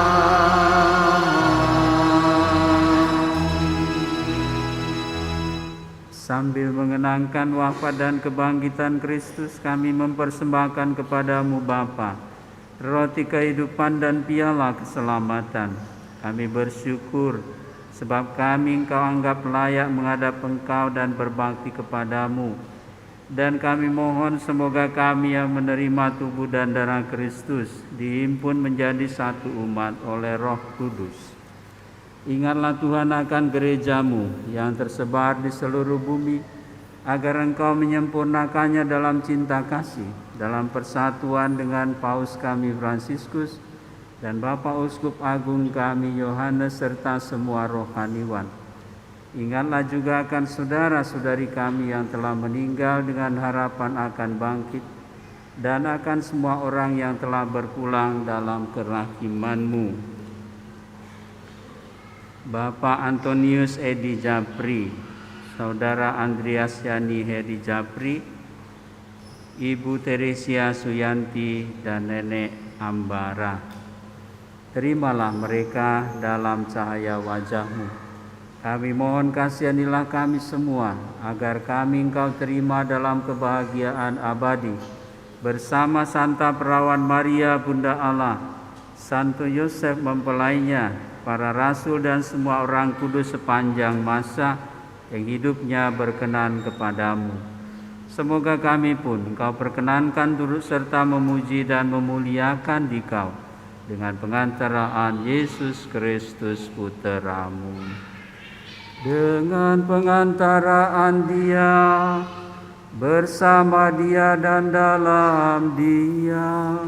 Sambil mengenangkan wafat dan kebangkitan Kristus, kami mempersembahkan kepadamu Bapa roti kehidupan dan piala keselamatan. Kami bersyukur sebab kami Engkau anggap layak menghadap Engkau dan berbakti kepadamu. Dan kami mohon semoga kami yang menerima tubuh dan darah Kristus dihimpun menjadi satu umat oleh Roh Kudus. Ingatlah Tuhan akan gerejamu yang tersebar di seluruh bumi, agar Engkau menyempurnakannya dalam cinta kasih, dalam persatuan dengan Paus kami Fransiskus dan Bapak Uskup Agung kami Yohanes serta semua rohaniwan. Ingatlah juga akan saudara-saudari kami yang telah meninggal dengan harapan akan bangkit, dan akan semua orang yang telah berpulang dalam kerahiman-Mu. Bapak Antonius Edi Japri, Saudara Andreas Yani Hedi Japri, Ibu Teresia Suyanti, dan Nenek Ambara. Terimalah mereka dalam cahaya wajah-Mu. Kami mohon kasihanilah kami semua, agar kami Engkau terima dalam kebahagiaan abadi, bersama Santa Perawan Maria Bunda Allah, Santo Yosef mempelainya, para rasul dan semua orang kudus sepanjang masa yang hidupnya berkenan kepadamu. Semoga kami pun Engkau perkenankan turut serta memuji dan memuliakan Dikau dengan pengantaraan Yesus Kristus Putra-Mu. Dengan pengantaraan Dia, bersama Dia dan dalam Dia,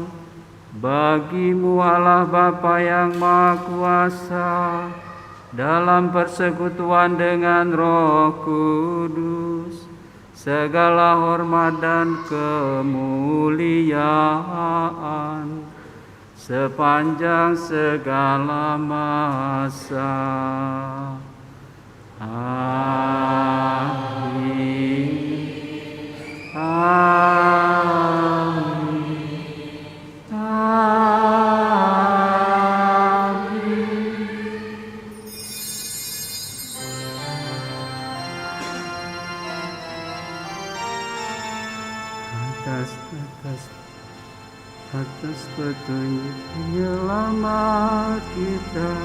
bagi-Mu Allah Bapa yang Maha Kuasa, dalam persekutuan dengan Roh Kudus, segala hormat dan kemuliaan sepanjang segala masa. Amin. Amin. Atas petunjuk penyelamat kita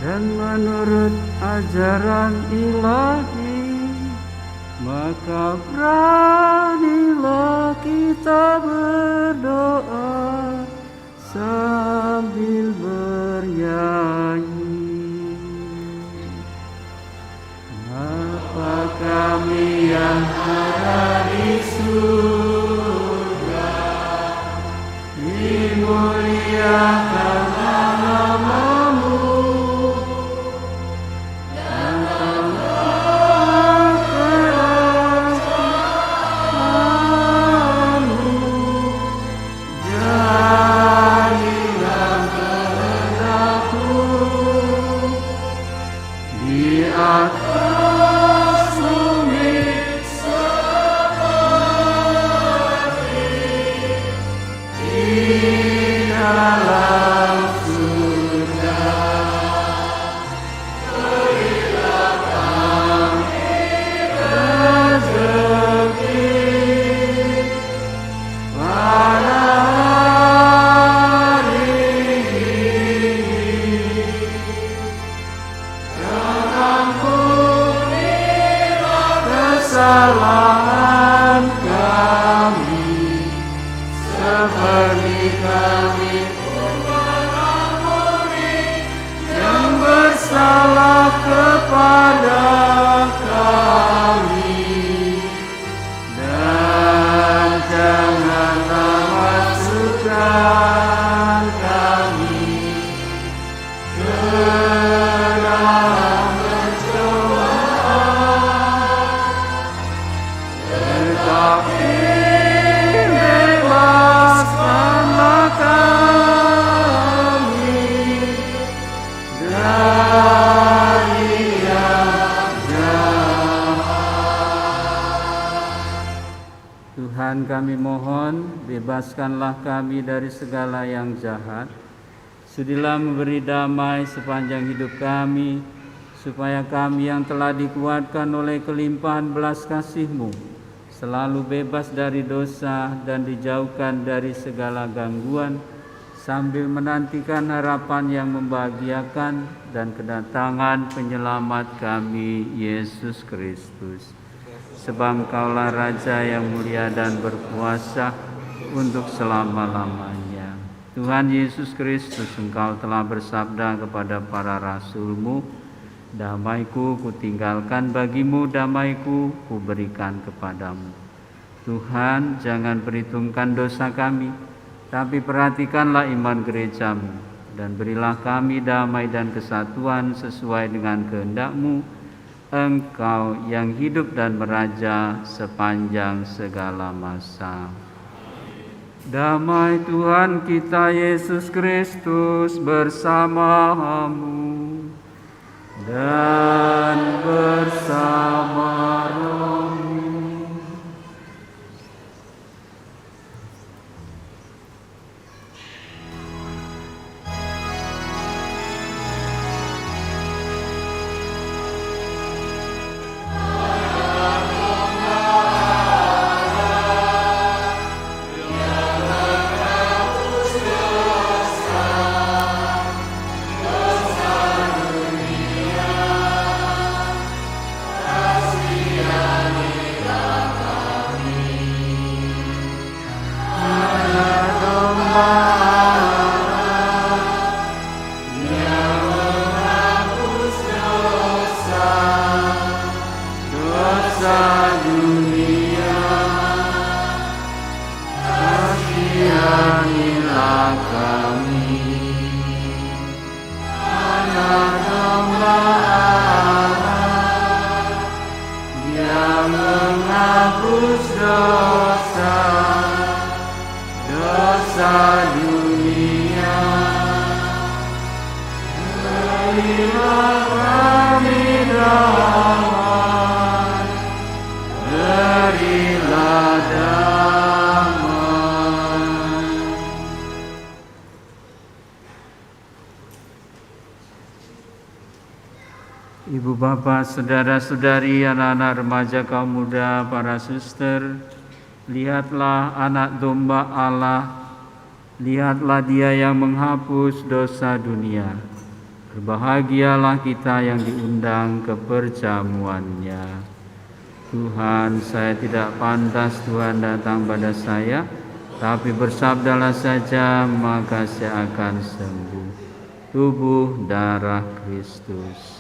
dan menurut ajaran ilahi, maka beranilah kita berdoa sambil bernyanyi. Bapa kami yang ada di surga, kesalahan kami, seperti kami pun mengampuni yang bersalah kepada kami, dan janganlah masukkan kami ke dalam tetapi bebaskanlah kami dari yang jahat. Tuhan, kami mohon, bebaskanlah kami dari segala yang jahat. Sudilah memberi damai sepanjang hidup kami, supaya kami yang telah dikuatkan oleh kelimpahan belas kasih-Mu selalu bebas dari dosa dan dijauhkan dari segala gangguan, sambil menantikan harapan yang membahagiakan dan kedatangan penyelamat kami, Yesus Kristus. Sebab Engkaulah Raja yang mulia dan berkuasa untuk selama-lamanya. Tuhan Yesus Kristus, Engkau telah bersabda kepada para rasul-Mu, damai-Ku kutinggalkan bagimu, damai-Ku kuberikan kepadamu. Tuhan, jangan perhitungkan dosa kami, tapi perhatikanlah iman gereja-Mu, dan berilah kami damai dan kesatuan sesuai dengan kehendak-Mu, Engkau yang hidup dan meraja sepanjang segala masa. Damai Tuhan kita Yesus Kristus bersamamu dan bersama rohmu. Ibu bapak, saudara-saudari, anak-anak remaja, kaum muda, para suster, lihatlah anak domba Allah, lihatlah Dia yang menghapus dosa dunia. Berbahagialah kita yang diundang ke perjamuannya. Tuhan, saya tidak pantas Tuhan datang pada saya, tapi bersabdalah saja, maka saya akan sembuh. Tubuh darah Kristus.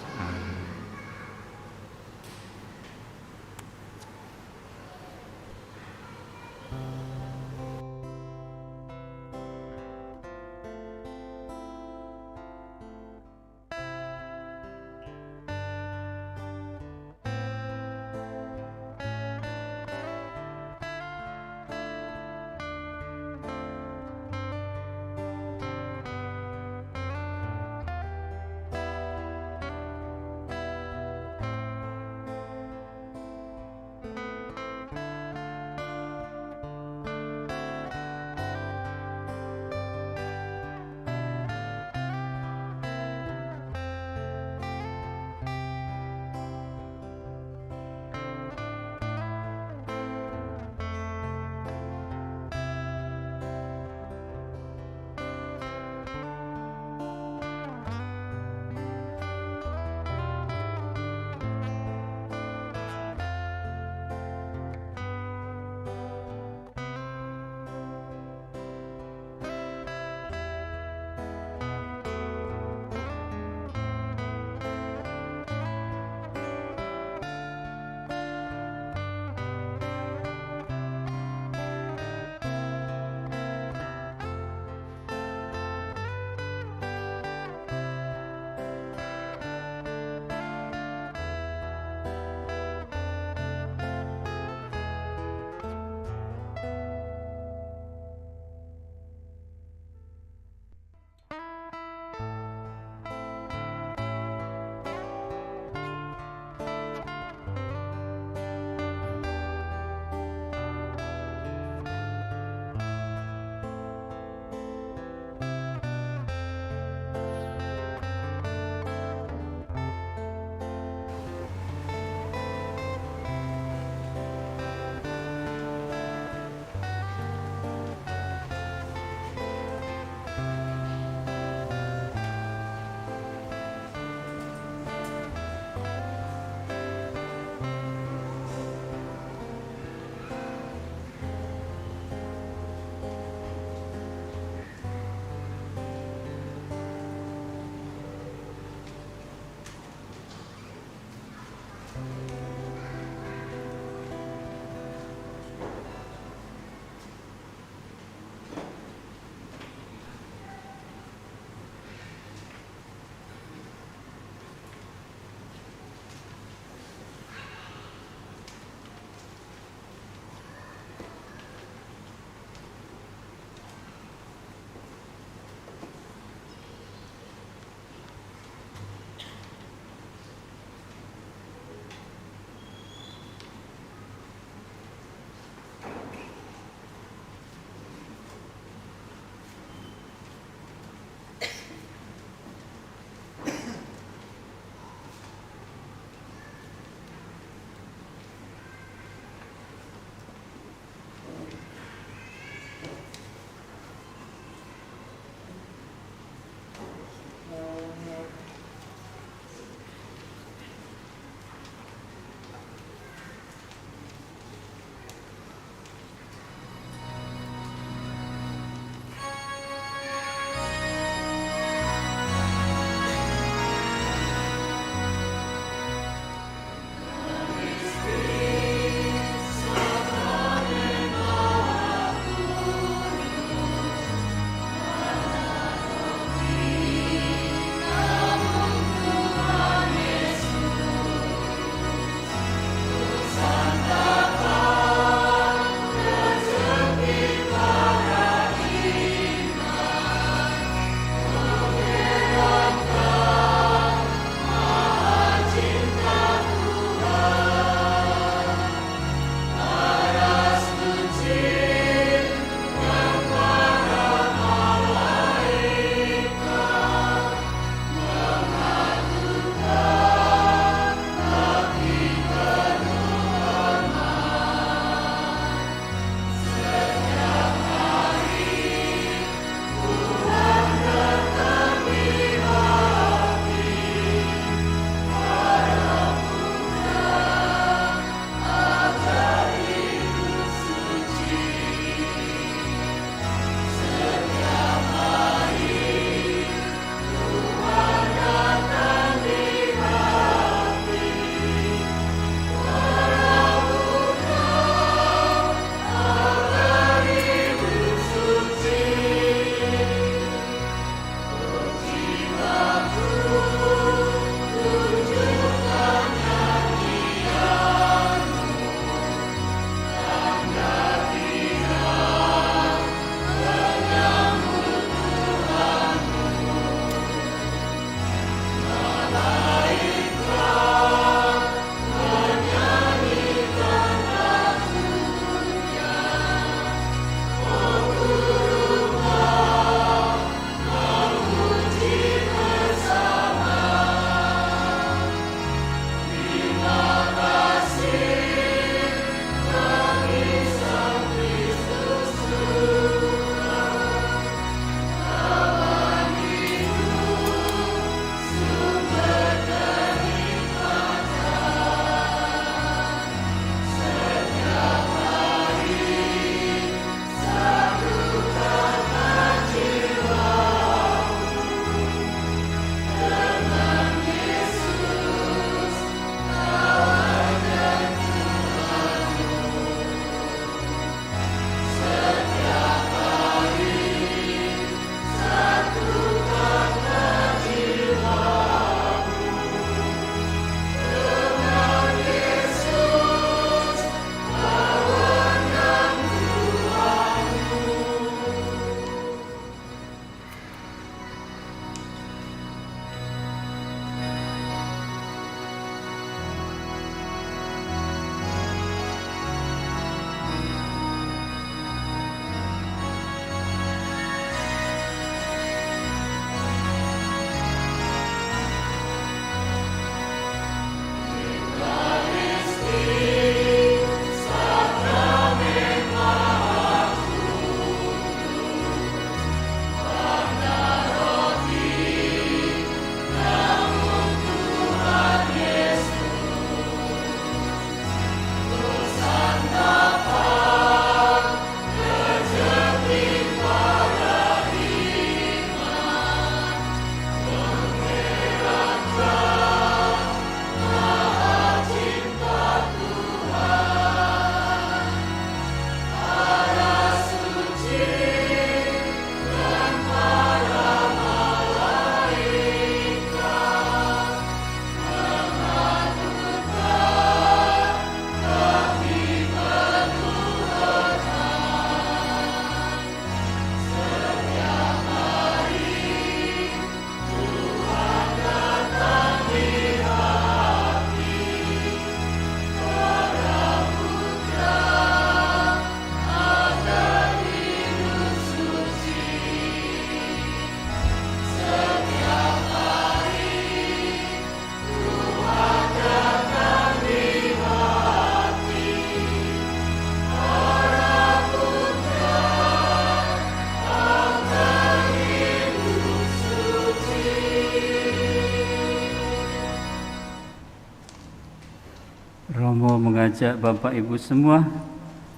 mengajak Bapak Ibu semua,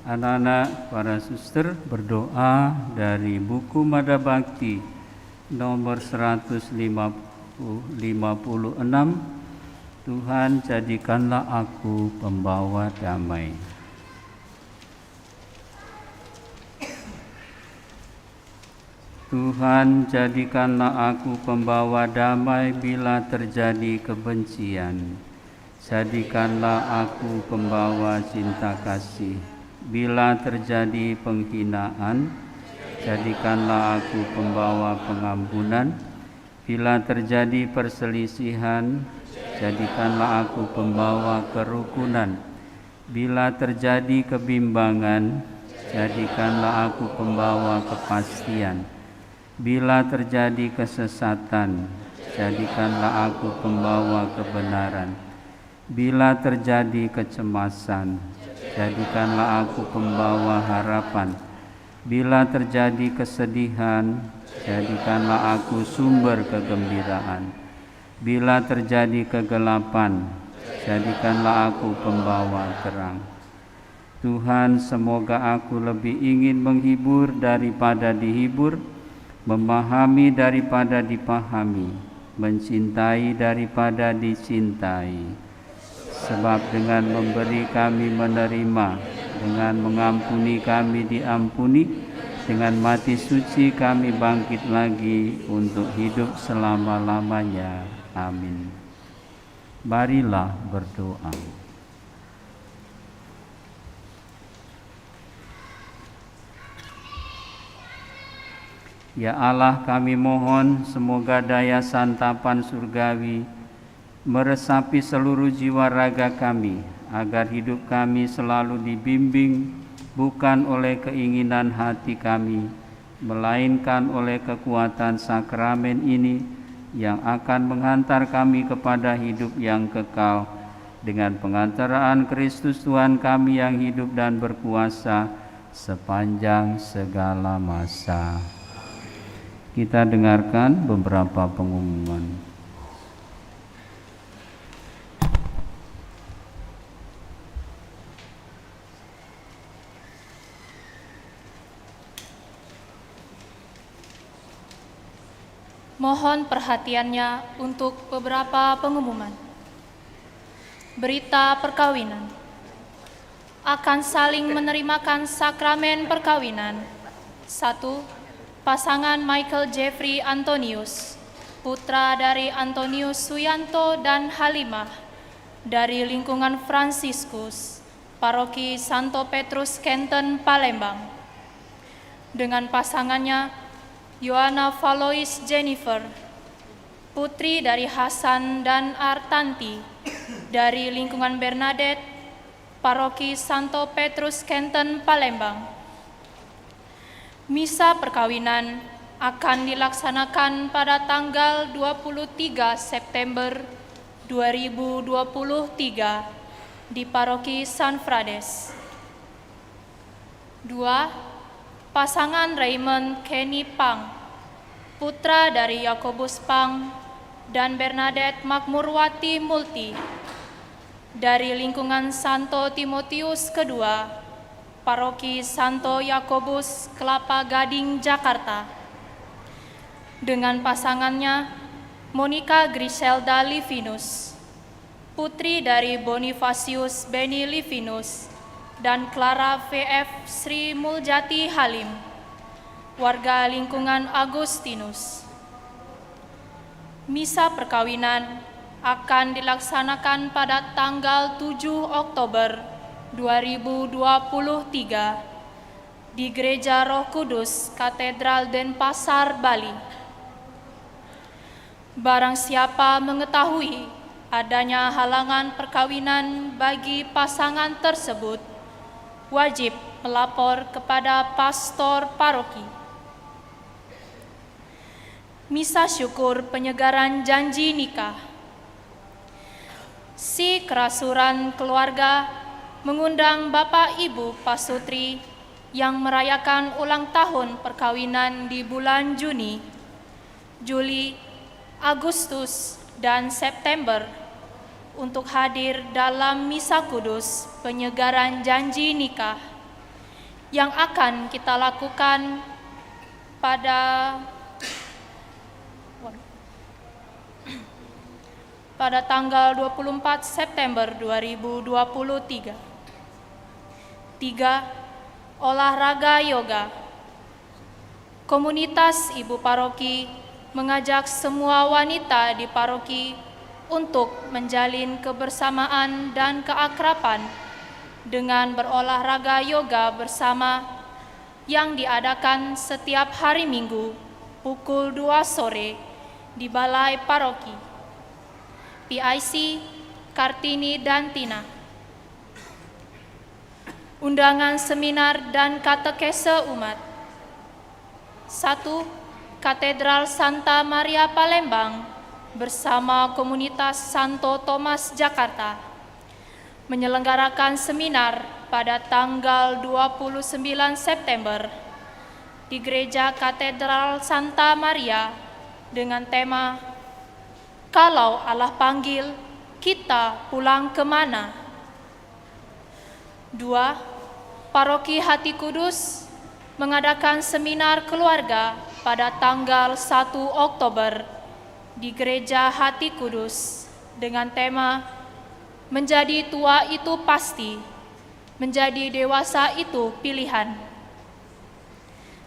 anak-anak, para suster berdoa dari buku Mada Bakti nomor 156. Tuhan, jadikanlah aku pembawa damai. Tuhan, jadikanlah aku pembawa damai bila terjadi kebencian. Jadikanlah aku pembawa cinta kasih bila terjadi penghinaan. Jadikanlah aku pembawa pengampunan bila terjadi perselisihan. Jadikanlah aku pembawa kerukunan bila terjadi kebimbangan. Jadikanlah aku pembawa kepastian bila terjadi kesesatan. Jadikanlah aku pembawa kebenaran bila terjadi kecemasan. Jadikanlah aku pembawa harapan bila terjadi kesedihan. Jadikanlah aku sumber kegembiraan bila terjadi kegelapan. Jadikanlah aku pembawa terang. Tuhan, semoga aku lebih ingin menghibur daripada dihibur, memahami daripada dipahami, mencintai daripada dicintai. Sebab dengan memberi kami menerima, dengan mengampuni kami diampuni, dengan mati suci kami bangkit lagi untuk hidup selama-lamanya. Amin. Marilah berdoa. Ya Allah, kami mohon semoga daya santapan surgawi meresapi seluruh jiwa raga kami, agar hidup kami selalu dibimbing bukan oleh keinginan hati kami, melainkan oleh kekuatan sakramen ini yang akan menghantar kami kepada hidup yang kekal dengan pengantaraan Kristus Tuhan kami yang hidup dan berkuasa sepanjang segala masa. Kita dengarkan beberapa pengumuman. Mohon perhatiannya untuk beberapa pengumuman. Berita perkawinan. Akan saling menerimakan sakramen perkawinan. 1. Pasangan Michael Jeffrey Antonius, putra dari Antonius Suyanto dan Halimah, dari lingkungan Fransiskus, Paroki Santo Petrus Kenten, Palembang. Dengan pasangannya Yohana Valois Jennifer, putri dari Hasan dan Artanti, dari lingkungan Bernadette, Paroki Santo Petrus Kenten, Palembang. Misa perkawinan akan dilaksanakan pada tanggal 23 September 2023 di Paroki San Frades. 2. Pasangan Raymond Kenny Pang, putra dari Yakobus Pang dan Bernadette Makmurwati Multi, dari lingkungan Santo Timotius II, Paroki Santo Yakobus, Kelapa Gading, Jakarta. Dengan pasangannya Monica Griselda Livinus, putri dari Bonifacius Beni Livinus dan Clara VF Sri Muljati Halim, warga lingkungan Agustinus. Misa perkawinan akan dilaksanakan pada tanggal 7 Oktober 2023 di Gereja Roh Kudus Katedral Denpasar, Bali. Barang siapa mengetahui adanya halangan perkawinan bagi pasangan tersebut, wajib melapor kepada pastor paroki. Misa syukur penyegaran janji nikah. Si Kerasuran Keluarga mengundang Bapak Ibu Pasutri yang merayakan ulang tahun perkawinan di bulan Juni, Juli, Agustus, dan September untuk hadir dalam misa kudus penyegaran janji nikah yang akan kita lakukan pada tanggal 24 September 2023. 3. Olahraga yoga. Komunitas Ibu Paroki mengajak semua wanita di paroki untuk menjalin kebersamaan dan keakraban dengan berolahraga yoga bersama yang diadakan setiap hari Minggu pukul 2 sore di Balai Paroki. PIC Kartini dan Tina. Undangan seminar dan katekese umat. 1. Katedral Santa Maria Palembang bersama komunitas Santo Thomas Jakarta menyelenggarakan seminar pada tanggal 29 September di Gereja Katedral Santa Maria dengan tema Kalau Allah panggil, kita pulang kemana? 2. Paroki Hati Kudus mengadakan seminar keluarga pada tanggal 1 Oktober di Gereja Hati Kudus dengan tema Menjadi tua itu pasti, menjadi dewasa itu pilihan.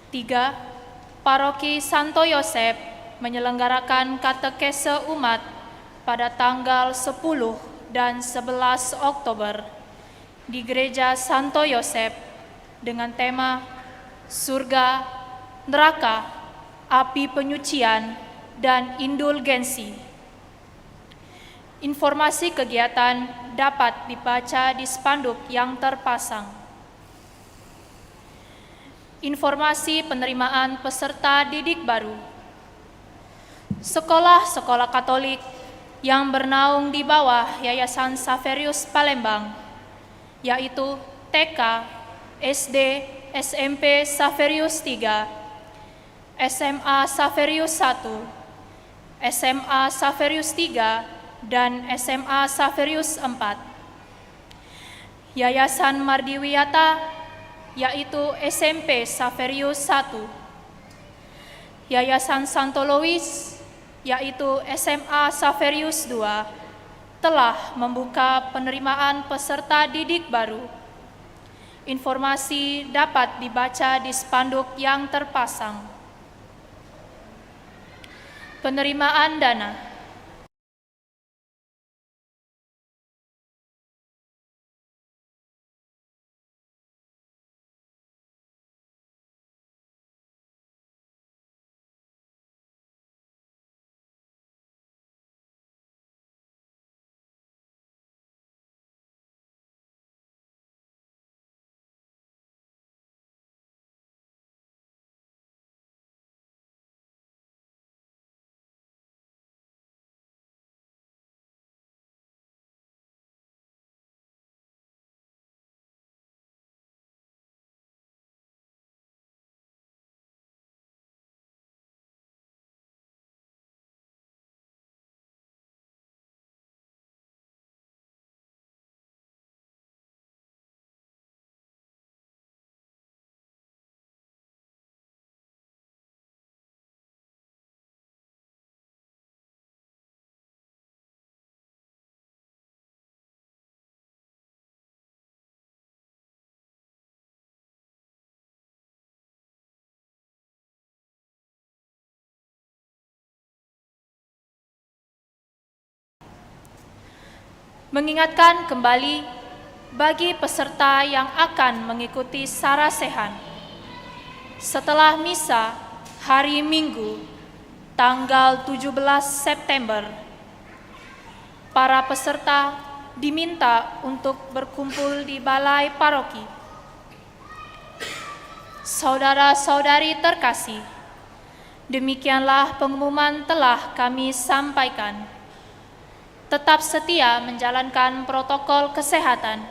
3. Paroki Santo Yosef menyelenggarakan katekese umat pada tanggal 10 dan 11 Oktober di Gereja Santo Yosef dengan tema Surga, Neraka, Api Penyucian, dan Indulgensi. Informasi kegiatan dapat dibaca di spanduk yang terpasang. Informasi penerimaan peserta didik baru. Sekolah-sekolah Katolik yang bernaung di bawah Yayasan Xaverius Palembang, yaitu TK, SD, SMP Xaverius 3, SMA Xaverius 1, SMA Xaverius 3, dan SMA Xaverius 4. Yayasan Mardiwiyata, yaitu SMP Xaverius 1. Yayasan Santo Louis, yaitu SMA Xaverius 2, telah membuka penerimaan peserta didik baru. Informasi dapat dibaca di spanduk yang terpasang. Penerimaan dana. Mengingatkan kembali bagi peserta yang akan mengikuti sarasehan. Setelah misa hari Minggu, tanggal 17 September, para peserta diminta untuk berkumpul di Balai Paroki. Saudara-saudari terkasih, demikianlah pengumuman telah kami sampaikan. Tetap setia menjalankan protokol kesehatan.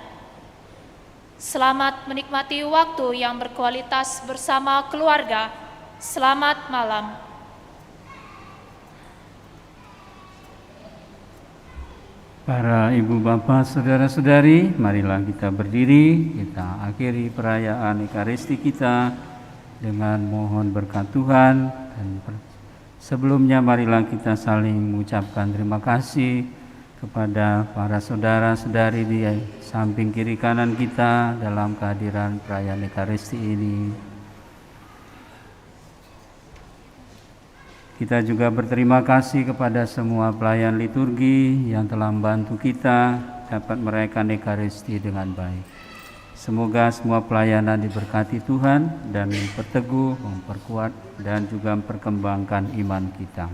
Selamat menikmati waktu yang berkualitas bersama keluarga. Selamat malam. Para ibu bapak saudara-saudari, marilah kita berdiri, kita akhiri perayaan Ekaristi kita dengan mohon berkat Tuhan. Dan sebelumnya marilah kita saling mengucapkan terima kasih kepada para saudara-saudari di samping kiri kanan kita dalam kehadiran perayaan Ekaristi ini. Kita juga berterima kasih kepada semua pelayan liturgi yang telah membantu kita dapat merayakan Ekaristi dengan baik. Semoga semua pelayanan diberkati Tuhan dan memperteguh, memperkuat dan juga memperkembangkan iman kita.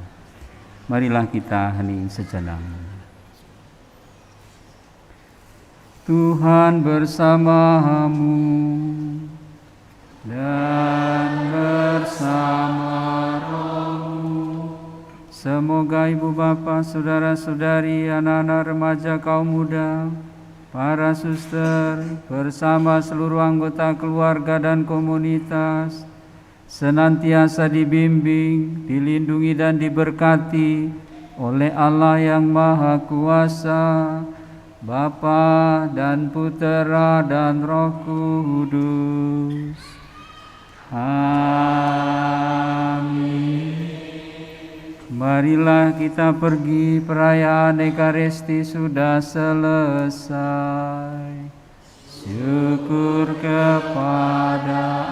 Marilah kita hening sejenak. Tuhan bersamamu dan bersama rohmu. Semoga ibu bapa, saudara-saudari, anak-anak remaja, kaum muda, para suster, bersama seluruh anggota keluarga dan komunitas, senantiasa dibimbing, dilindungi dan diberkati oleh Allah yang Maha Kuasa, Bapa dan Putera dan Roh Kudus. Amin. Marilah kita pergi, perayaan Ekaristi sudah selesai. Syukur kepada